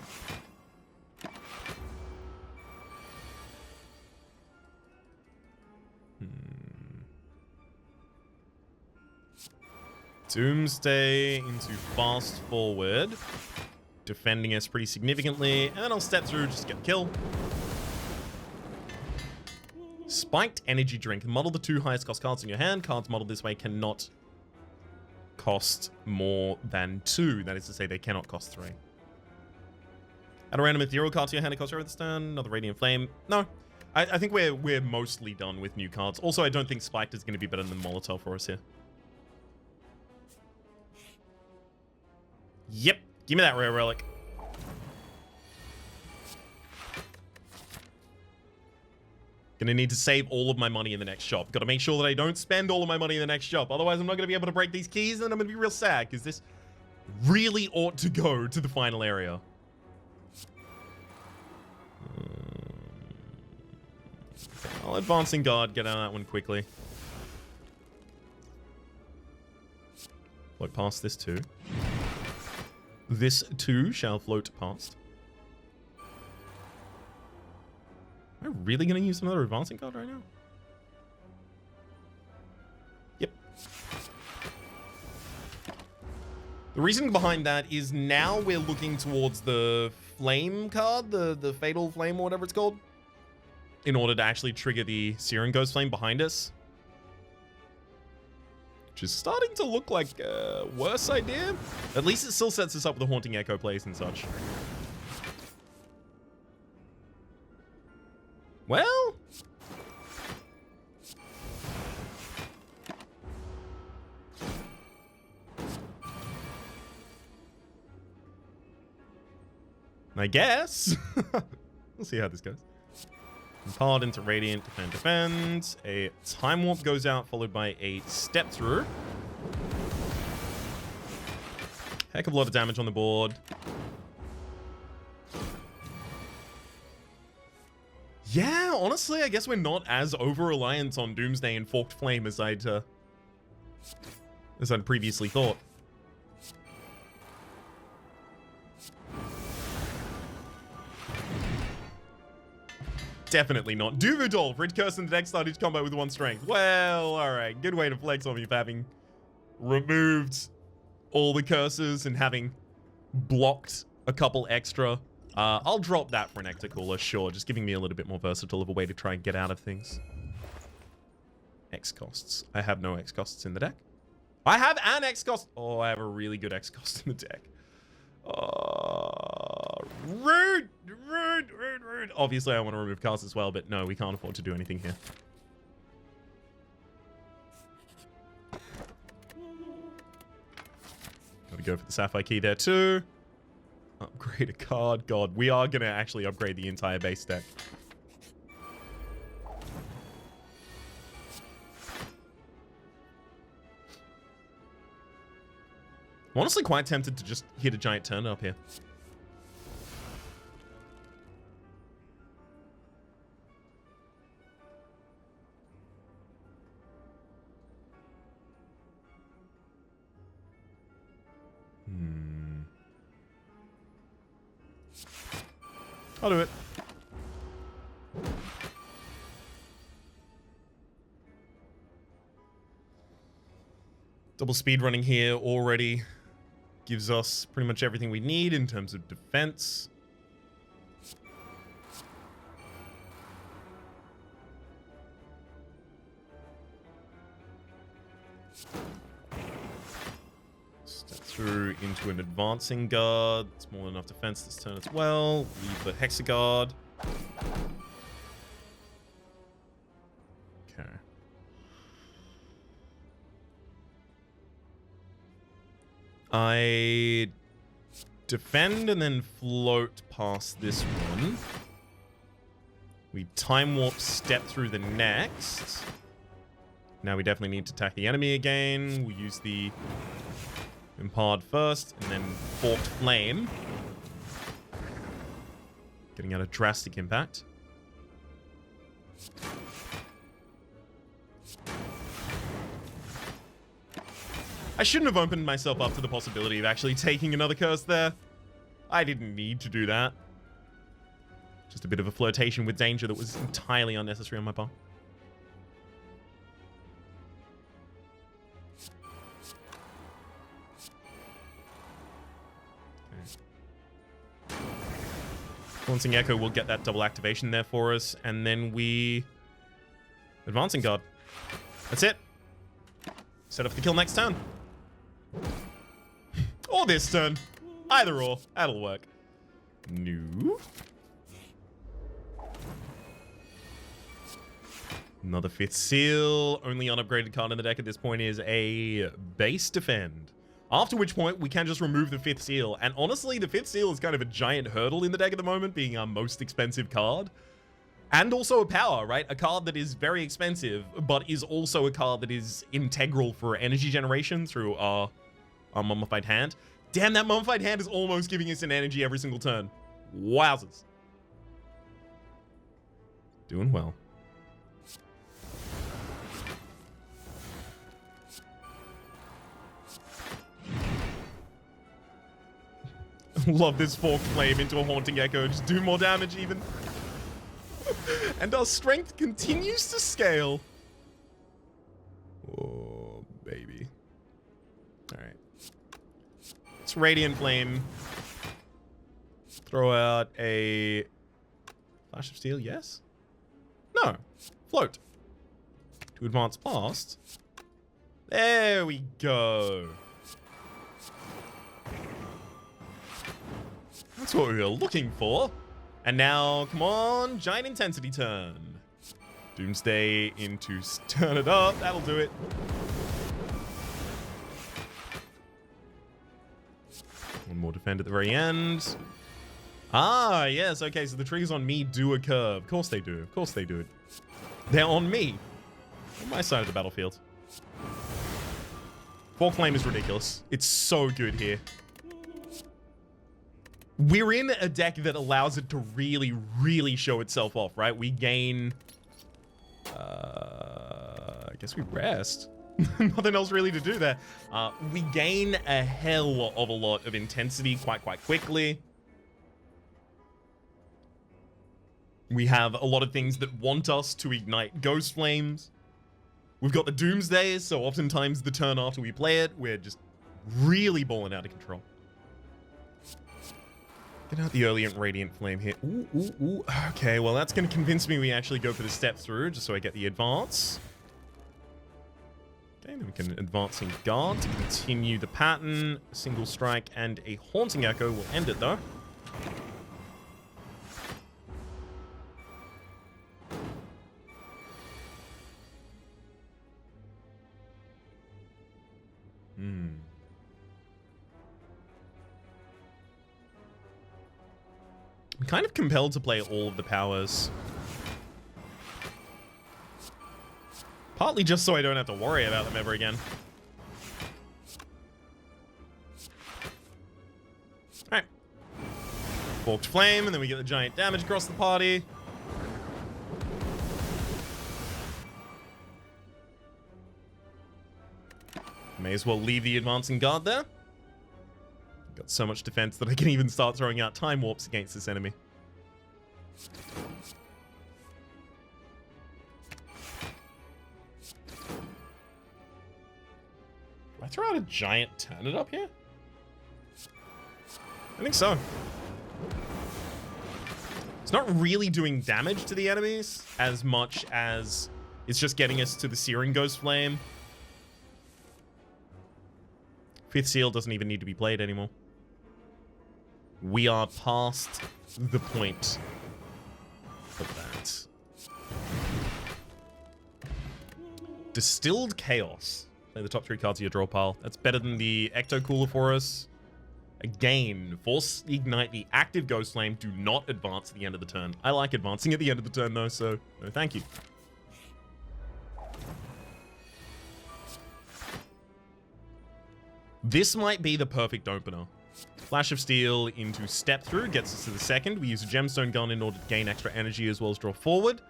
Doomsday into fast forward. Defending us pretty significantly. And I'll step through, just get a kill. Spiked energy drink. Muddle the 2 highest cost cards in your hand. Cards muddled this way cannot cost more than 2. That is to say, they cannot cost 3. Add a random ethereal card to your hand. It costs over the stand. Another Radiant Flame. No. I think we're mostly done with new cards. Also, I don't think Spiked is going to be better than Molotov for us here. Yep. Give me that rare relic. Gonna need to save all of my money in the next shop. Gotta make sure that I don't spend all of my money in the next shop. Otherwise, I'm not gonna be able to break these keys, and I'm gonna be real sad, because this really ought to go to the final area. I'll advance in guard, get out of that one quickly. Float past this too. This too shall float past. Am I really going to use another advancing card right now? Yep. The reason behind that is now we're looking towards the flame card, the fatal flame or whatever it's called, in order to actually trigger the Searing Ghost Flame behind us. Which is starting to look like a worse idea. At least it still sets us up with the Haunting Echo plays and such. Well... I guess. We'll see how this goes. Impaled into Radiant, defend. A Time Warp goes out, followed by a Step Through. Heck of a lot of damage on the board. Yeah, honestly, I guess we're not as over-reliant on Doomsday and Forked Flame as I'd previously thought. Definitely not. Duvidolf, Rid Curse in the deck started each combo with 1 strength. Well, alright. Good way to flex on me for having removed all the curses and having blocked a couple extra. I'll drop that for an Ecto Cooler, sure. Just giving me a little bit more versatile of a way to try and get out of things. X costs. I have no X costs in the deck. I have an X cost. Oh, I have a really good X cost in the deck. Rude. Obviously, I want to remove cards as well, but no, we can't afford to do anything here. Gotta go for the Sapphire Key there too. Upgrade a card. God, we are gonna actually upgrade the entire base deck. I'm honestly quite tempted to just hit a giant turn up here. I'll do it. Double speed running here already gives us pretty much everything we need in terms of defense. Step through into an advancing guard. It's more than enough defense this turn as well. Leave the hexaguard. Okay. I defend and then float past this one. We time warp step through the next. Now we definitely need to attack the enemy again. We'll use the Impard first, and then Forked Flame. Getting out a drastic impact. I shouldn't have opened myself up to the possibility of actually taking another curse there. I didn't need to do that. Just a bit of a flirtation with danger that was entirely unnecessary on my part. Glancing Echo will get that double activation there for us, and then we... Advancing Guard. That's it. Set up the kill next turn. Or this turn. Either or. That'll work. No. Another 5th seal. Only unupgraded card in the deck at this point is a base defend. After which point, we can just remove the 5th seal. And honestly, the 5th seal is kind of a giant hurdle in the deck at the moment, being our most expensive card. And also a power, right? A card that is very expensive, but is also a card that is integral for energy generation through our Mummified Hand. Damn, that Mummified Hand is almost giving us an energy every single turn. Wowzers. Doing well. Love this Forked Flame into a Haunting Echo. Just do more damage even. And our strength continues to scale. Oh, baby. Alright. Let's Radiant Flame. Throw out a Flash of Steel, yes? No. Float. To advance past. There we go. That's what we were looking for. And now, come on, Giant Intensity turn. Doomsday into Turn It Up. That'll do it. One more defend at the very end. Ah, yes. Okay, so the triggers on me do occur. Of course they do. Of course they do. They're on me. On my side of the battlefield. Forked Flame is ridiculous. It's so good here. We're in a deck that allows it to really, really show itself off, right? We gain... I guess we rest. Nothing else really to do there. We gain a hell of a lot of intensity quite quickly. We have a lot of things that want us to ignite Ghost Flames. We've got the Doomsdays, so oftentimes the turn after we play it, we're just really balling out of control. Get out the early Radiant Flame here. Ooh, ooh, ooh. Okay, well, that's going to convince me we actually go for the step through, just so I get the advance. Okay, then we can Advancing Guard to continue the pattern. A single strike and a Haunting Echo will end it, though. I'm kind of compelled to play all of the powers. Partly just so I don't have to worry about them ever again. Alright. Forked Flame, and then we get the giant damage across the party. May as well leave the Advancing Guard there. Got so much defense that I can even start throwing out Time Warps against this enemy. Do I throw out a giant Turn It Up here? I think so. It's not really doing damage to the enemies as much as it's just getting us to the Searing Ghost Flame. Fifth seal doesn't even need to be played anymore. We are past the point of that. Distilled Chaos. Play the top 3 cards of your draw pile. That's better than the Ecto Cooler for us. Again, force ignite the active Ghost Flame. Do not advance at the end of the turn. I like advancing at the end of the turn though, so no thank you. This might be the perfect opener. Flash of Steel into Step Through gets us to the second. We use a Gemstone Gun in order to gain extra energy as well as draw forward.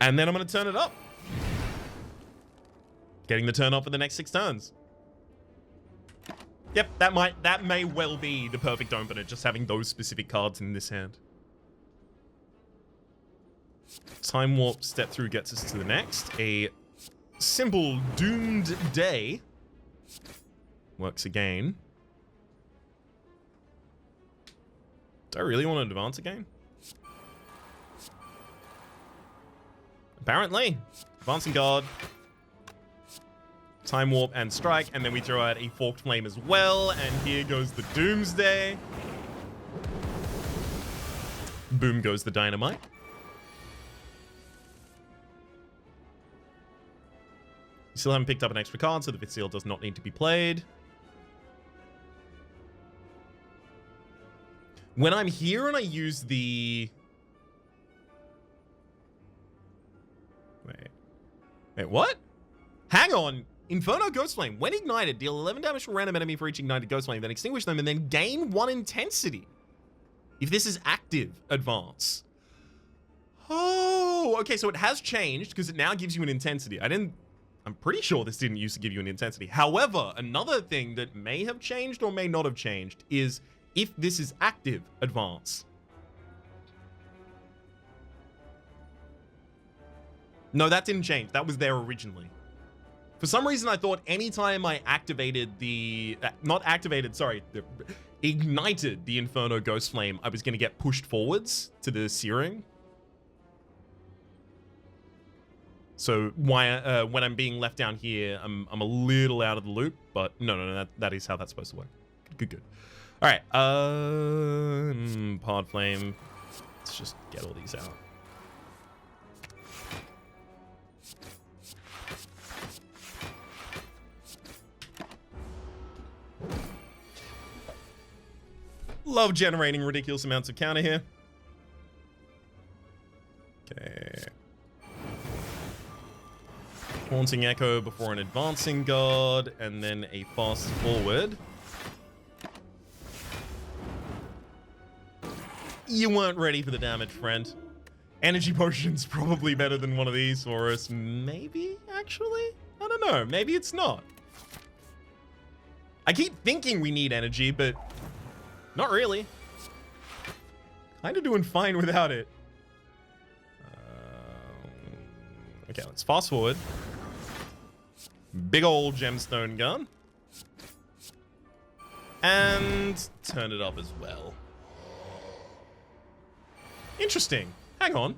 And then I'm going to turn it up. Getting the turn up for the next 6 turns. Yep, that may well be the perfect opener, just having those specific cards in this hand. Time Warp Step Through gets us to the next. A simple Doomed Day works again. Do I really want to advance again? Apparently. Advancing Guard. Time Warp and Strike, and then we throw out a Forked Flame as well, and here goes the Doomsday. Boom goes the Dynamite. You still haven't picked up an extra card, so the Fifth Seal does not need to be played. When I'm here and I use the... Wait, what? Hang on. Inferno Ghost Flame. When ignited, deal 11 damage to a random enemy for each ignited Ghost Flame, then extinguish them, and then gain 1 intensity. If this is active, advance. Oh, okay, so it has changed, because it now gives you an intensity. I'm pretty sure this didn't used to give you an intensity. However, another thing that may have changed or may not have changed is if this is active, advance. No, that didn't change. That was there originally. For some reason, I thought anytime I activated the... ignited the Inferno Ghost Flame, I was going to get pushed forwards to the Searing. So why, when I'm being left down here, I'm a little out of the loop, but no, that is how that's supposed to work. Good. All right, Pod Flame. Let's just get all these out. Love generating ridiculous amounts of counter here. Okay. Haunting Echo before an Advancing Guard, and then a Fast Forward. You weren't ready for the damage, friend. Energy Potion's probably better than one of these for us. Maybe, actually? I don't know. Maybe it's not. I keep thinking we need energy, but not really. Kind of doing fine without it. Okay, let's fast forward. Big old Gemstone Gun. And turn it up as well. Interesting. Hang on.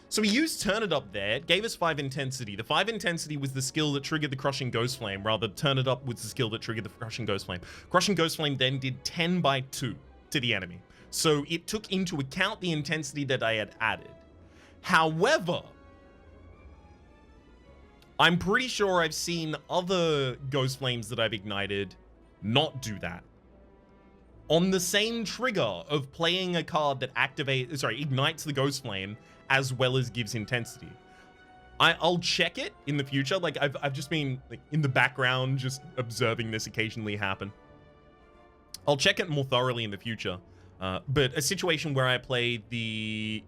So we used Turn It Up there. It gave us 5 intensity. The 5 intensity was the skill that triggered the Crushing Ghost Flame, rather Turn It Up was the skill that triggered the Crushing Ghost Flame. Crushing Ghost Flame then did 10 by 2 to the enemy. So it took into account the intensity that I had added. However, I'm pretty sure I've seen other Ghost Flames that I've ignited not do that. On the same trigger of playing a card that ignites the Ghost Flame as well as gives intensity. I'll check it in the future. Like I've just been like, in the background just observing this occasionally happen. I'll check it more thoroughly in the future. But a situation where I play the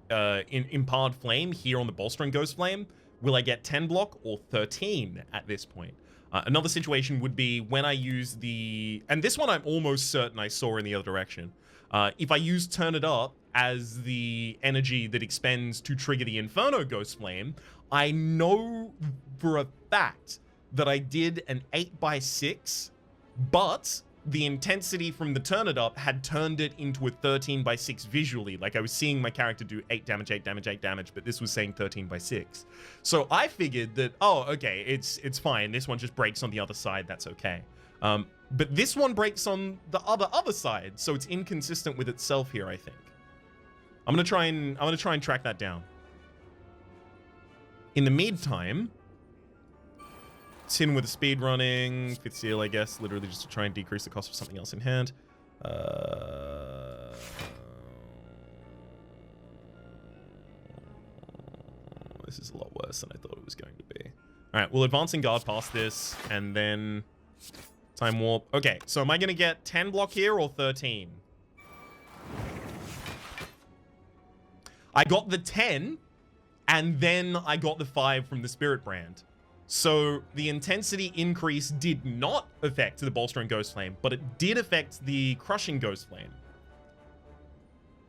Imparted Flame here on the Bolstering Ghost Flame, will I get 10 block or 13 at this point? Another situation would be when I use the... And this one I'm almost certain I saw in the other direction. If I use Turn It Up as the energy that expends to trigger the Inferno Ghost Flame, I know for a fact that I did an 8x6, but the intensity from the turn it up had turned it into a 13/6 visually. Like I was seeing my character do 8 damage, 8 damage, 8 damage, but this was saying 13/6. So I figured that, oh, okay, it's fine. This one just breaks on the other side. That's okay. But this one breaks on the other side, so it's inconsistent with itself here, I think. I'm gonna try and track that down. In the meantime, Tin with the speed running, 5th seal, I guess, literally just to try and decrease the cost of something else in hand. This is a lot worse than I thought it was going to be. All right, we'll advancing guard past this, and then time warp. Okay, so am I going to get 10 block here or 13? I got the 10, and then I got the 5 from the Spirit Brand. So the intensity increase did not affect the Bolstering Ghost Flame, but it did affect the Crushing Ghost Flame.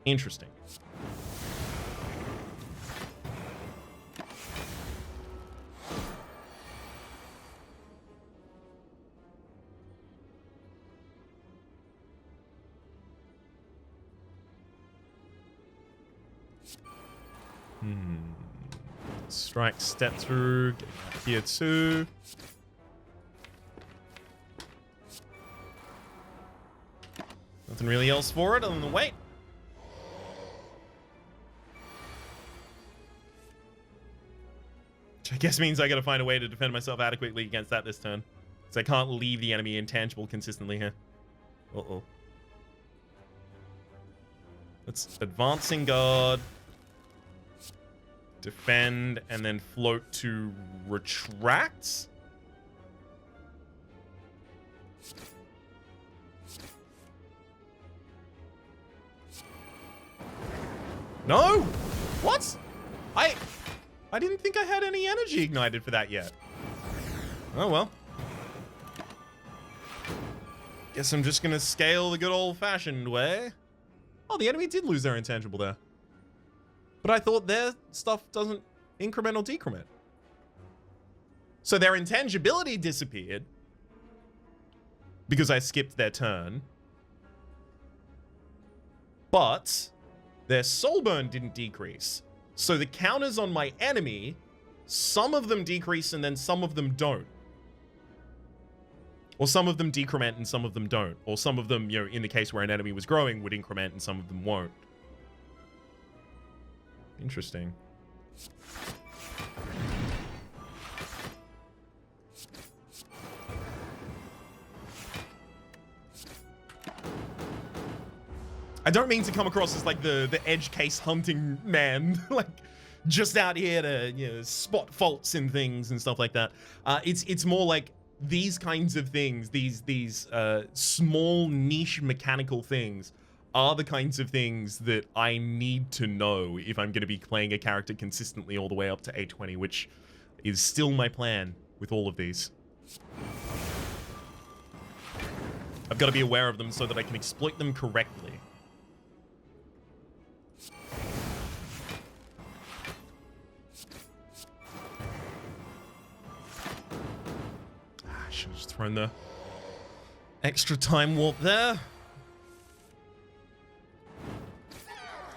Interesting. Strike, step through, get here too. Nothing really else for it other than the weight. Which I guess means I gotta find a way to defend myself adequately against that this turn. So I can't leave the enemy intangible consistently here. Uh-oh. Let's advancing guard. Defend, and then float to retract. No! What? I didn't think I had any energy ignited for that yet. Oh well. Guess I'm just gonna scale the good old-fashioned way. Oh, the enemy did lose their intangible there. But I thought their stuff doesn't increment or decrement. So their intangibility disappeared because I skipped their turn. But their soul burn didn't decrease. So the counters on my enemy, some of them decrease and then some of them don't. Or some of them decrement and some of them don't. Or some of them, you know, in the case where an enemy was growing, would increment and some of them won't. Interesting. I don't mean to come across as like the edge case hunting man, like just out here to, you know, spot faults in things and stuff like that. It's more like these kinds of things, these small niche mechanical things are the kinds of things that I need to know if I'm going to be playing a character consistently all the way up to A20, which is still my plan with all of these. I've got to be aware of them so that I can exploit them correctly. I should have just thrown the extra time warp there.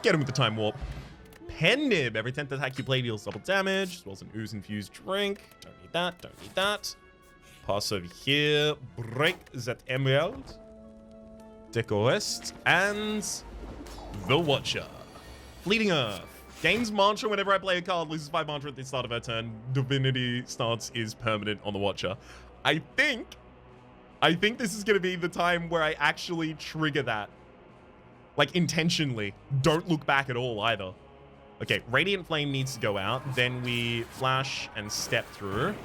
Get him with the time warp. Pen nib. Every 10th attack you play deals double damage, as well as an ooze infused drink. Don't need that. Don't need that. Pass over here. Break that emerald. Kiooeht. And the Watcher. Fleeting Earth. Gains mantra whenever I play a card, loses 5 mantra at the start of her turn. Divinity stance is permanent on the Watcher. I think this is going to be the time where I actually trigger that. Like, intentionally. Don't look back at all, either. Okay, Radiant Flame needs to go out. Then we flash and step through.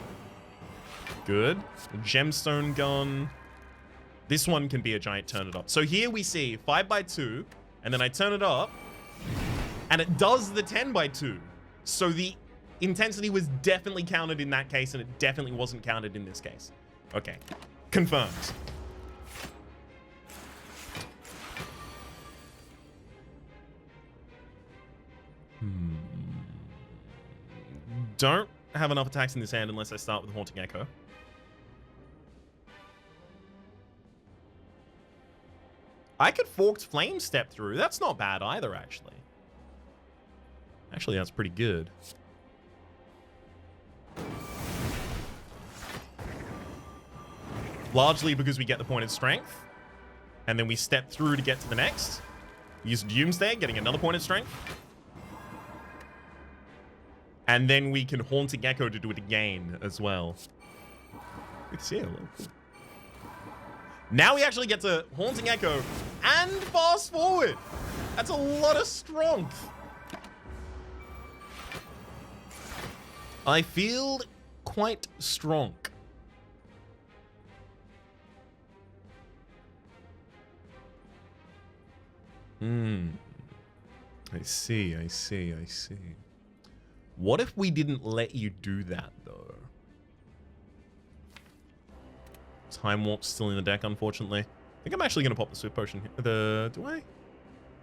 Good. Gemstone gun. This one can be a giant turn it up. So here we see 5x2, and then I turn it up, and it does the 10x2. So the intensity was definitely counted in that case, and it definitely wasn't counted in this case. Okay. Confirmed. Don't have enough attacks in this hand unless I start with Haunting Echo. I could Forked Flame step through. That's not bad either, actually. Actually, that's pretty good. Largely because we get the pointed strength. And then we step through to get to the next. Use Doomsday, getting another pointed strength. And then we can Haunting Echo to do it again as well. Good seal. Cool. Now we actually get to Haunting Echo and Fast Forward. That's a lot of strength. I feel quite strong. I see. What if we didn't let you do that, though? Time Warp's still in the deck, unfortunately. I think I'm actually going to pop the Swift Potion here. Do I?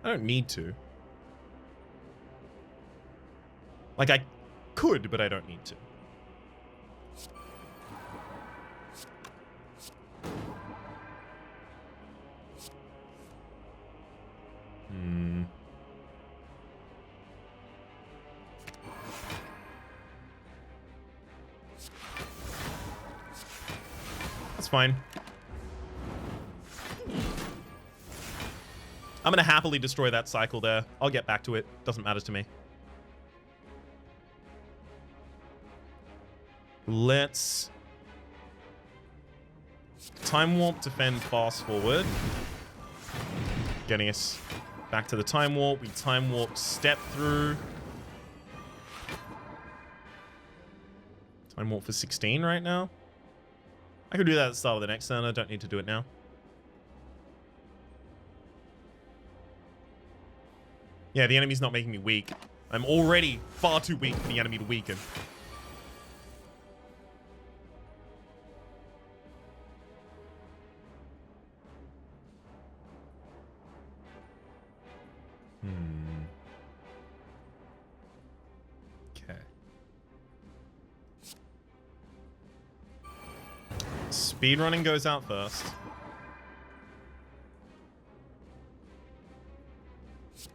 I don't need to. Like, I could, but I don't need to. That's fine. I'm going to happily destroy that cycle there. I'll get back to it. Doesn't matter to me. Let's Time Warp, defend, fast forward. Getting us back to the Time Warp. We Time Warp, step through. Time Warp for 16 right now. I could do that at the start of the next turn. I don't need to do it now. Yeah, the enemy's not making me weak. I'm already far too weak for the enemy to weaken. Okay. Speedrunning goes out first.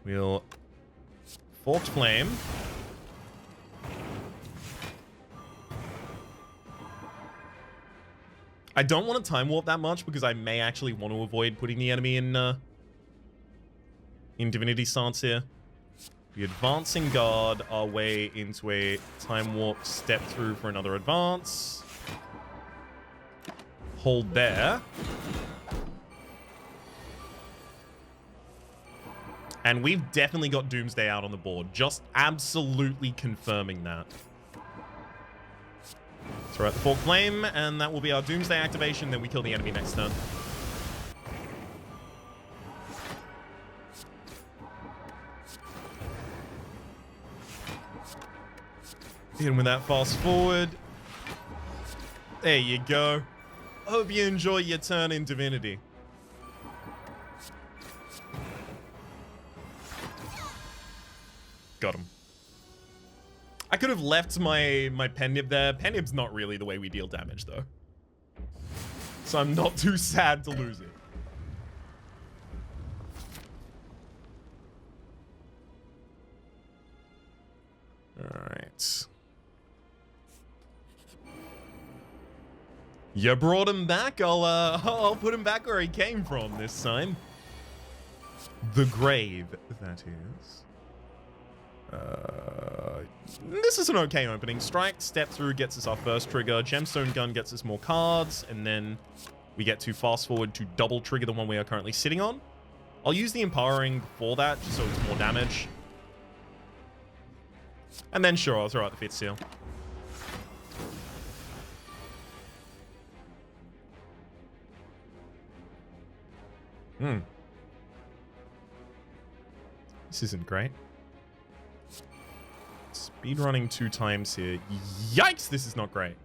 We'll Forked Flame. I don't want to Time Warp that much because I may actually want to avoid putting the enemy in Divinity stance here. We Advancing Guard our way into a Time Warp, step through for another advance. Hold there. And we've definitely got Doomsday out on the board. Just absolutely confirming that. Throw out the Forked Flame, and that will be our Doomsday activation. Then we kill the enemy next turn. Hit him with that fast forward. There you go. Hope you enjoy your turn in Divinity. Got him. I could have left my Pen-Nib there. Pen-Nib's not really the way we deal damage, though. So I'm not too sad to lose it. Alright. You brought him back. I'll put him back where he came from this time. The grave, that is. This is an okay opening. Strike, step through gets us our first trigger. Gemstone Gun gets us more cards, and then we get to fast forward to double trigger the one we are currently sitting on. I'll use the Empowering before that, just so it's more damage. And then sure, I'll throw out the Fifth Seal. This isn't great. Speedrunning 2 times here. Yikes, this is not great.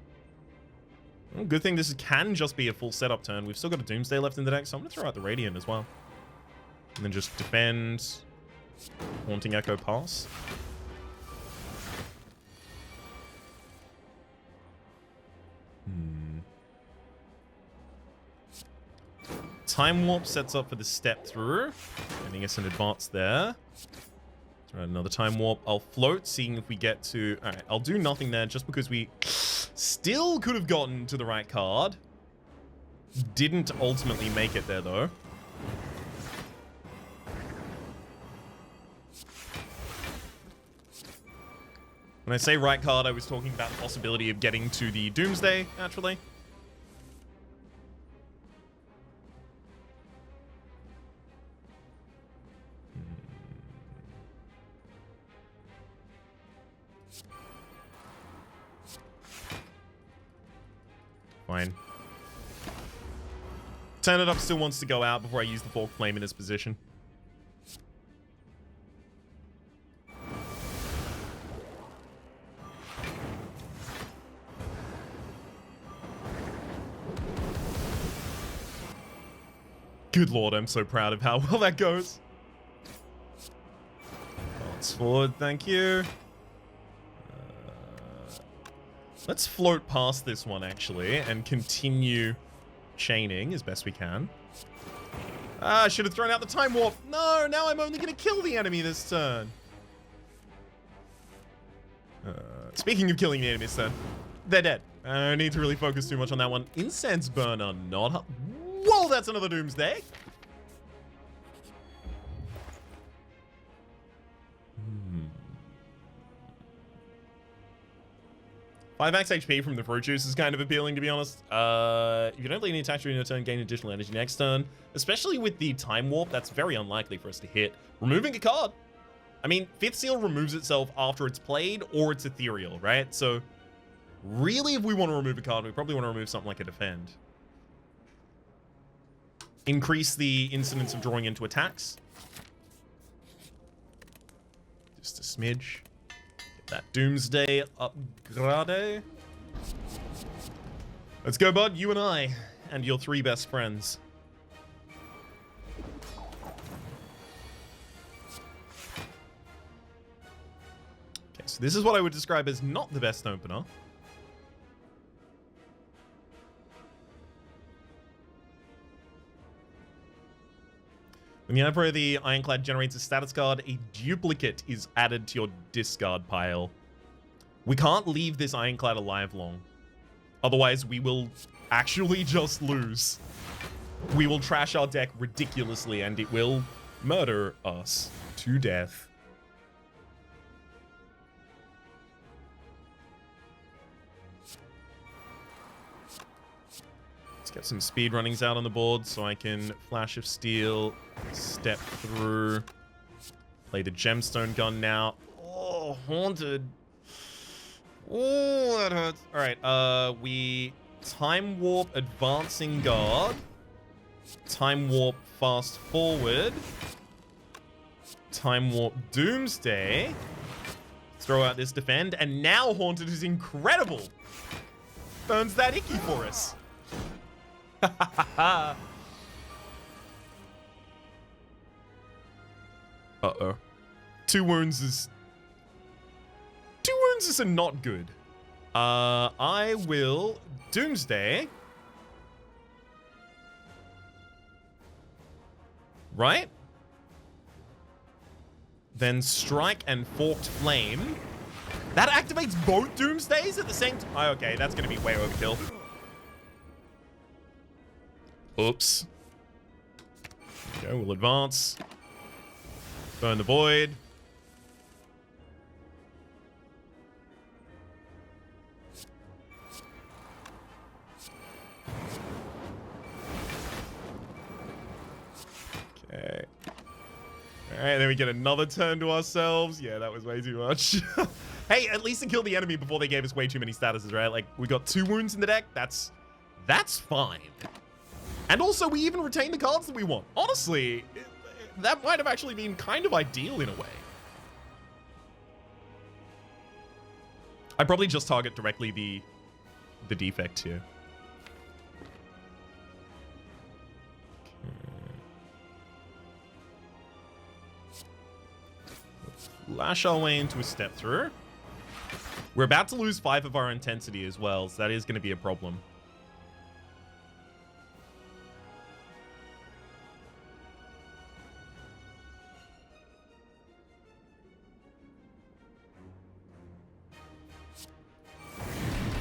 Well, good thing this can just be a full setup turn. We've still got a Doomsday left in the deck, so I'm going to throw out the Radiant as well. And then just defend. Haunting Echo pass. Time Warp sets up for the step through, giving us an advance there. Right, another Time Warp. I'll float, seeing if we get to... Alright, I'll do nothing there just because we still could have gotten to the right card. Didn't ultimately make it there, though. When I say right card, I was talking about the possibility of getting to the Doomsday, naturally. Fine. Turn It Up still wants to go out before I use the Forked Flame in his position. Good lord, I'm so proud of how well that goes. Advance forward, thank you. Let's float past this one, actually, and continue chaining as best we can. Ah, I should have thrown out the Time Warp. No, now I'm only going to kill the enemy this turn. Speaking of killing the enemy this turn, they're dead. I don't need to really focus too much on that one. Incense Burner, not... Whoa, that's another Doomsday. 5x HP from the fruit juice is kind of appealing, to be honest. If you don't lead any attacks during your turn, gain additional energy next turn. Especially with the Time Warp, that's very unlikely for us to hit. Removing a card. I mean, Fifth Seal removes itself after it's played, or it's ethereal, right? So, really, if we want to remove a card, we probably want to remove something like a Defend. Increase the incidence of drawing into attacks. Just a smidge. Get that Doomsday upgrade. Let's go, bud. You and I, and your 3 best friends. Okay, so this is what I would describe as not the best opener. When the Emperor of the Ironclad generates a status card, a duplicate is added to your discard pile. We can't leave this Ironclad alive long. Otherwise, we will actually just lose. We will trash our deck ridiculously, and it will murder us to death. Get some speed runnings out on the board so I can Flash of Steel, step through, play the Gemstone Gun now. Oh, Haunted. Oh, that hurts. All right, we Time Warp Advancing Guard, Time Warp Fast Forward, Time Warp Doomsday, throw out this Defend, and now Haunted is incredible. Burns that icky for us. Uh-oh. 2 wounds is not good. I will Doomsday. Right? Then Strike and Forked Flame. That activates both Doomsdays at the same time. Oh, okay, that's going to be way overkill. Oops. Okay, we'll advance. Burn the Void. Okay. Alright, then we get another turn to ourselves. Yeah, that was way too much. Hey, at least it killed the enemy before they gave us way too many statuses, right? Like, we got 2 wounds in the deck. That's fine. And also, we even retain the cards that we want. Honestly, that might have actually been kind of ideal in a way. I probably just target directly the defect here. Okay. Lash our way into a step through. We're about to lose 5 of our intensity as well, so that is going to be a problem.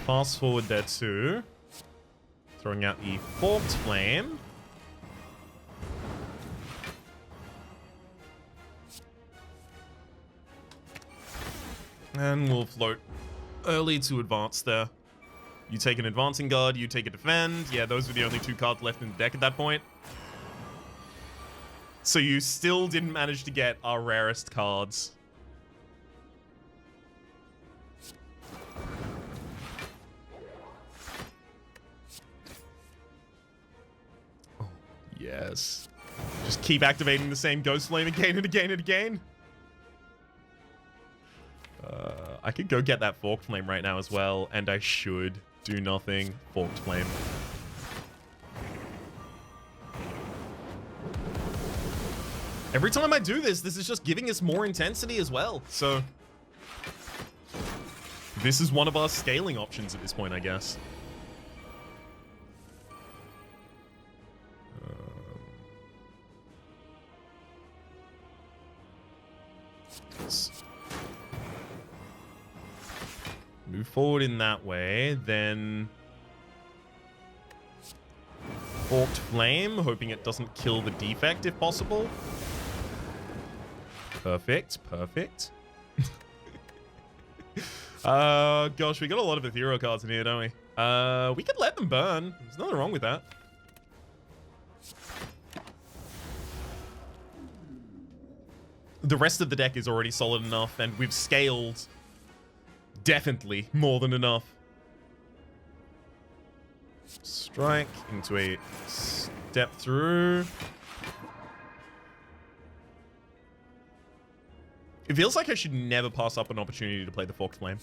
fast forward there too. Throwing out the Forked Flame. And we'll float early to advance there. You take an Advancing Guard, you take a Defend. Yeah, those were the only 2 cards left in the deck at that point. So you still didn't manage to get our rarest cards. Oh, yes. Just keep activating the same Ghost Flame again and again and again. I could go get that Forked Flame right now as well, and I should do nothing. Forked Flame. Every time I do this, this is just giving us more intensity as well, so... This is one of our scaling options at this point, I guess. Move forward in that way, then... Forked Flame, hoping it doesn't kill the defect if possible. Perfect, perfect. Gosh, we got a lot of ethereal cards in here, don't we? We could let them burn. There's nothing wrong with that. The rest of the deck is already solid enough, and we've scaled definitely more than enough. Strike into a step through. It feels like I should never pass up an opportunity to play the Forked Flame.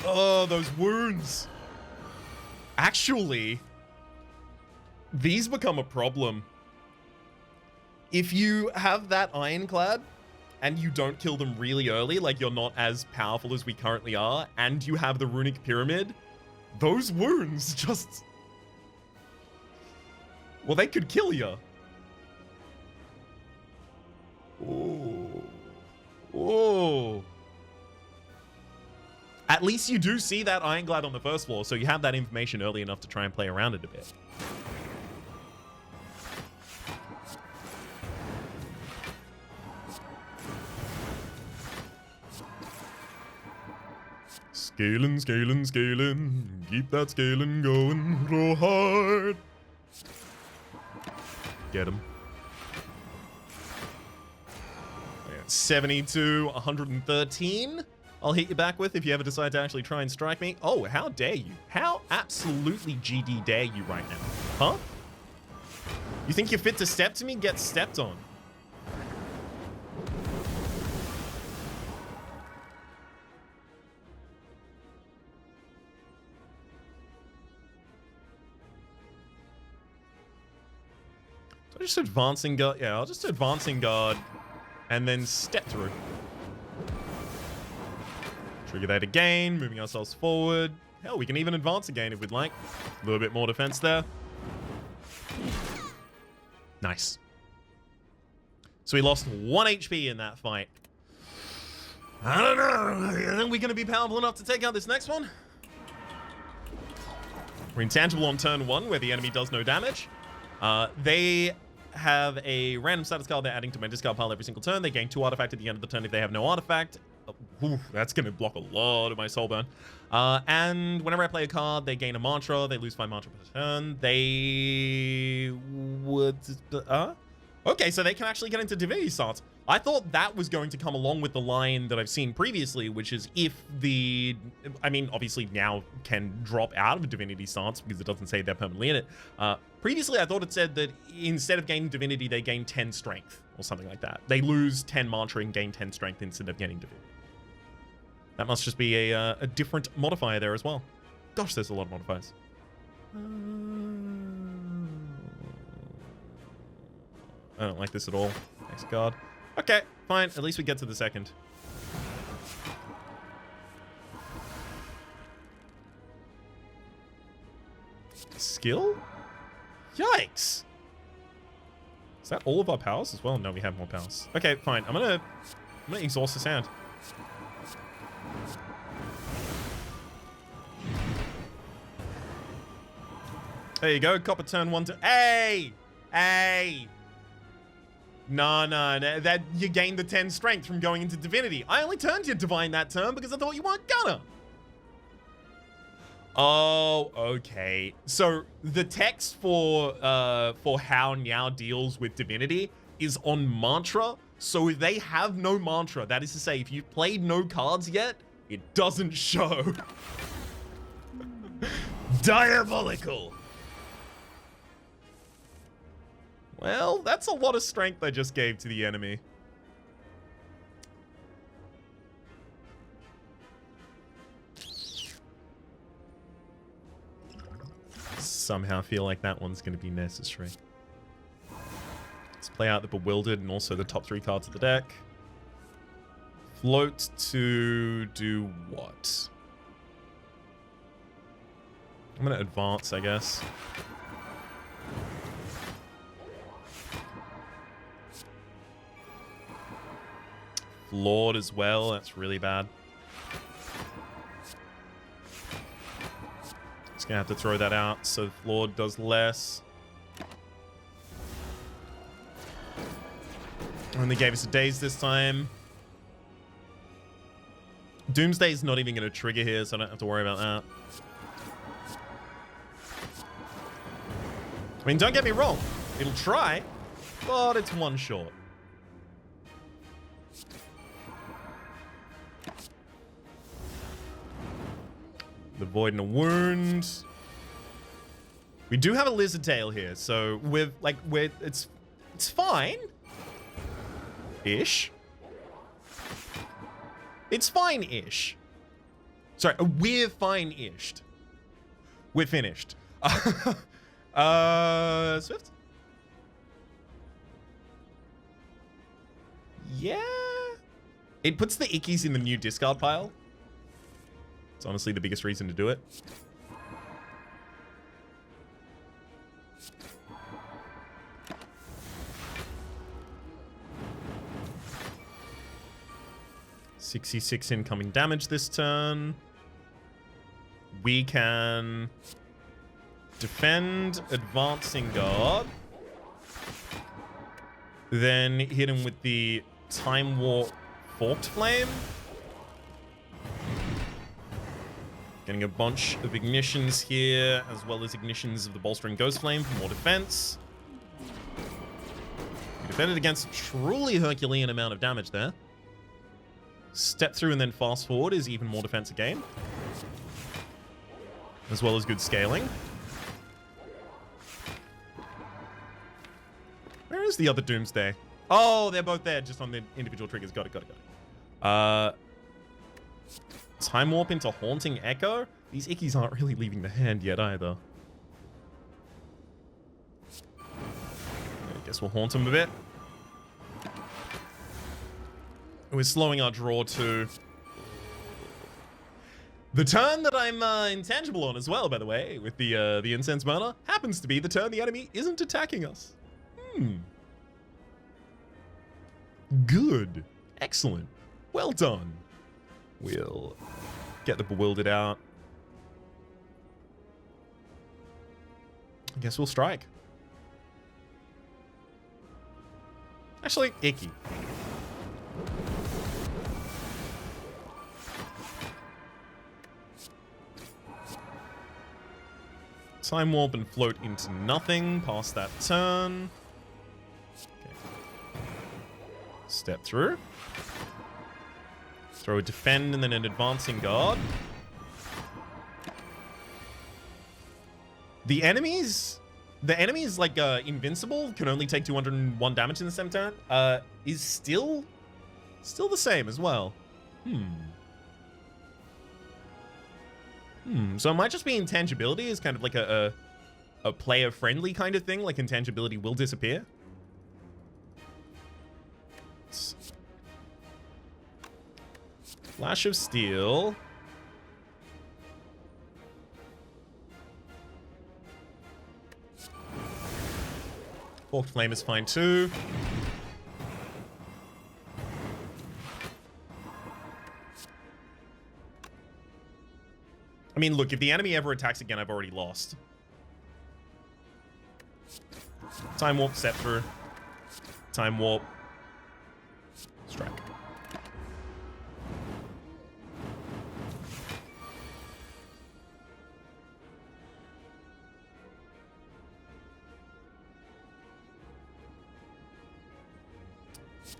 Oh, those wounds. Actually, these become a problem. If you have that Ironclad and you don't kill them really early, like you're not as powerful as we currently are, and you have the Runic Pyramid, those wounds just... Well, they could kill you. Oh. Oh. At least you do see that Ironclad on the first floor, so you have that information early enough to try and play around it a bit. Scaling, scaling, scaling. Keep that scaling going real hard. Get him. 72, 113. I'll hit you back with if you ever decide to actually try and strike me. Oh, how dare you? How absolutely GD dare you right now? Huh? You think you're fit to step to me? Get stepped on. So just advancing guard. Yeah, I'll just advancing guard and then step through. Trigger that again, moving ourselves forward. Hell, we can even advance again if we'd like. A little bit more defense there. Nice. So we lost 1 HP in that fight. I don't know. I think we're going to be powerful enough to take out this next one. We're intangible on turn 1, where the enemy does no damage. They have a random status card they're adding to my discard pile every single turn. They gain 2 artifact at the end of the turn if they have no artifact. Ooh, that's going to block a lot of my soul burn. And whenever I play a card, they gain a mantra. They lose 5 mantra per turn. They would... Okay, so they can actually get into Divinity Stance. I thought that was going to come along with the line that I've seen previously, which is if the... I mean, obviously now can drop out of a Divinity Stance because it doesn't say they're permanently in it. Previously, I thought it said that instead of gaining Divinity, they gain 10 Strength or something like that. They lose 10 mantra and gain 10 Strength instead of gaining Divinity. That must just be a different modifier there as well. Gosh, there's a lot of modifiers. I don't like this at all. Next card. Okay, fine. At least we get to the second. Skill? Yikes. Is that all of our powers as well? No, we have more powers. Okay, fine. I'm gonna exhaust this hand. There you go. Copper turn 1 to... Hey! Hey! No, that you gained the 10 strength from going into divinity. I only turned you divine that turn because I thought you weren't gonna. Oh, okay. So the text for how Niao deals with divinity is on mantra. So if they have no mantra, that is to say, if you've played no cards yet, it doesn't show. Diabolical. Well, that's a lot of strength I just gave to the enemy. Somehow feel like that one's going to be necessary. Let's play out the Bewildered and also the top 3 cards of the deck. Float to do what? I'm going to advance, I guess. Flawed as well. That's really bad. Just gonna have to throw that out so Flawed does less. Only gave us a daze this time. Doomsday's not even gonna trigger here, so I don't have to worry about that. I mean, don't get me wrong. It'll try, but it's one short. The Void and a Wound. We do have a Lizard Tail here, so it's fine. Ish. It's fine-ish. Sorry, we're fine-ished. We're finished. Swift? Yeah. It puts the ickies in the new discard pile. It's honestly the biggest reason to do it. $66 incoming damage this turn. We can defend, advancing guard. Then hit him with the Time Warp Forked Flame. Getting a bunch of ignitions here, as well as ignitions of the Bolstering Ghost Flame for more defense. We defended against a truly Herculean amount of damage there. Step through and then fast forward is even more defense again. As well as good scaling. Where is the other Doomsday? Oh, they're both there, just on the individual triggers. Got it. Time Warp into Haunting Echo? These ickies aren't really leaving the hand yet either. I guess we'll haunt them a bit. We're slowing our draw too. The turn that I'm intangible on as well, by the way, with the Incense Burner, happens to be the turn the enemy isn't attacking us. Good. Excellent. Well done. We'll get the Bewildered out. I guess we'll strike. Actually, icky. Time Warp and float into nothing past that turn. Okay. Step through. Throw a defend and then an advancing guard. The enemies like invincible, can only take 201 damage in the same turn. Is still the same as well. So it might just be intangibility is kind of like a player-friendly kind of thing, like intangibility will disappear. Flash of Steel. Forked Flame is fine too. I mean, look, if the enemy ever attacks again, I've already lost. Time Warp, Scepter. Time Warp. Strike.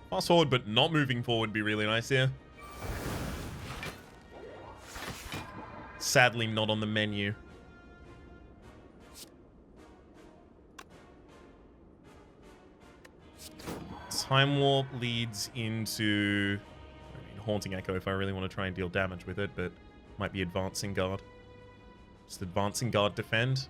Fast forward, but not moving forward would be really nice here. Sadly, not on the menu. Time Warp leads into... I mean, Haunting Echo if I really want to try and deal damage with it, but might be Advancing Guard. Just Advancing Guard defend.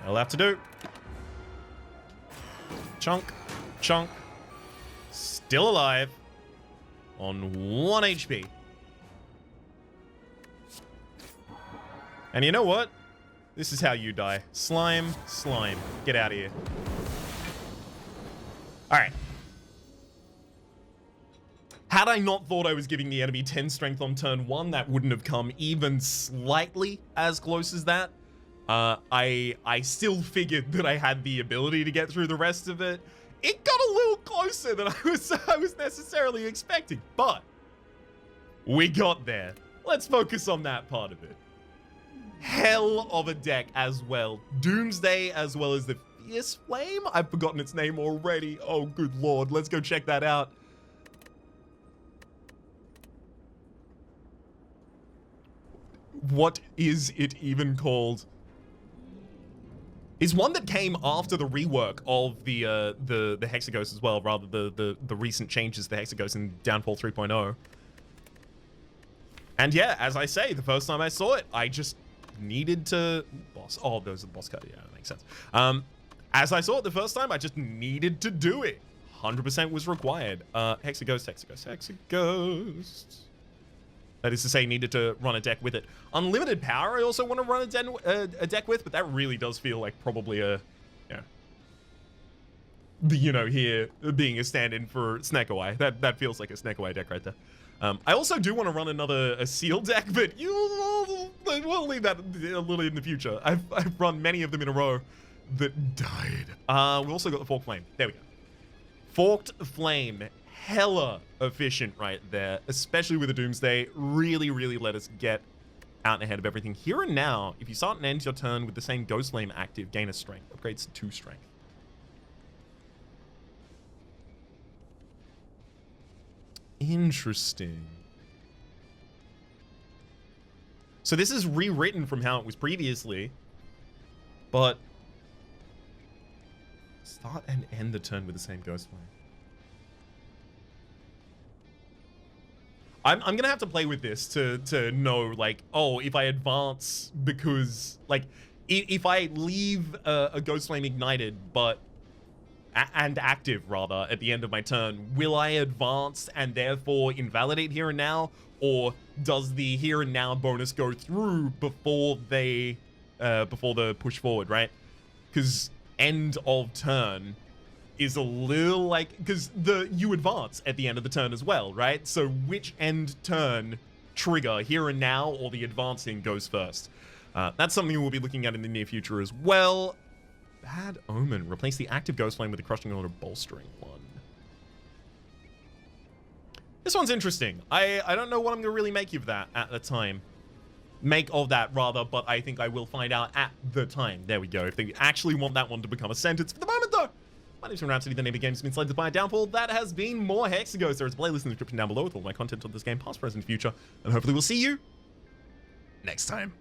I'll have to do. Chunk. Chunk. Still alive. On 1 HP. And you know what? This is how you die. Slime. Slime. Get out of here. Alright. Had I not thought I was giving the enemy 10 strength on turn 1, that wouldn't have come even slightly as close as that. I still figured that I had the ability to get through the rest of it. It got a little closer than I was necessarily expecting, but we got there. Let's focus on that part of it. Hell of a deck as well. Doomsday as well as the Fierce Flame. I've forgotten its name already. Oh, good lord. Let's go check that out. What is it even called? Is one that came after the rework of the Hexaghost as well, rather the recent changes to the Hexaghost in Downfall 3.0. And yeah, as I say, the first time I saw it, I just needed to... Boss. Oh, those are the boss cards. Yeah, that makes sense. As I saw it the first time, I just needed to do it. 100% was required. Hexaghost, Hexaghost, Hexaghost. That is to say, needed to run a deck with it. Unlimited Power, I also want to run a deck with, but that really does feel like probably a, here being a stand-in for Snecko-Eye. That feels like a Snecko-Eye deck right there. I also do want to run a Seal deck, but we'll leave that a little in the future. I've run many of them in a row that died. We also got the Forked Flame. There we go. Forked Flame. Hella efficient right there, especially with the Doomsday. Really, really let us get out and ahead of everything. Here and now, if you start and end your turn with the same Ghost Flame active, gain a strength. Upgrades to 2 strength. Interesting. So this is rewritten from how it was previously, but start and end the turn with the same Ghost Flame. I'm gonna have to play with this to know, like, oh, if I advance because, like, if I leave a Ghost Flame ignited, and active, rather, at the end of my turn, will I advance and therefore invalidate Here and Now? Or does the Here and Now bonus go through before the push forward, right? Because end of turn is a little like, because you advance at the end of the turn as well, right? So which end turn trigger, Here and Now or the advancing, goes first? That's something we'll be looking at in the near future as well. Bad Omen. Replace the active Ghost Flame with the Crushing Order Bolstering one. This one's interesting. I don't know what I'm going to really make of that at the time. Make of that, rather, but I think I will find out at the time. There we go. If they actually want that one to become a sentence. For the moment, though, my name's Rhapsody, the name of the game has been Slay the Spire Downfall. That has been more Hexaghost. There is a playlist in the description down below with all my content on this game, past, present, future, and hopefully we'll see you next time.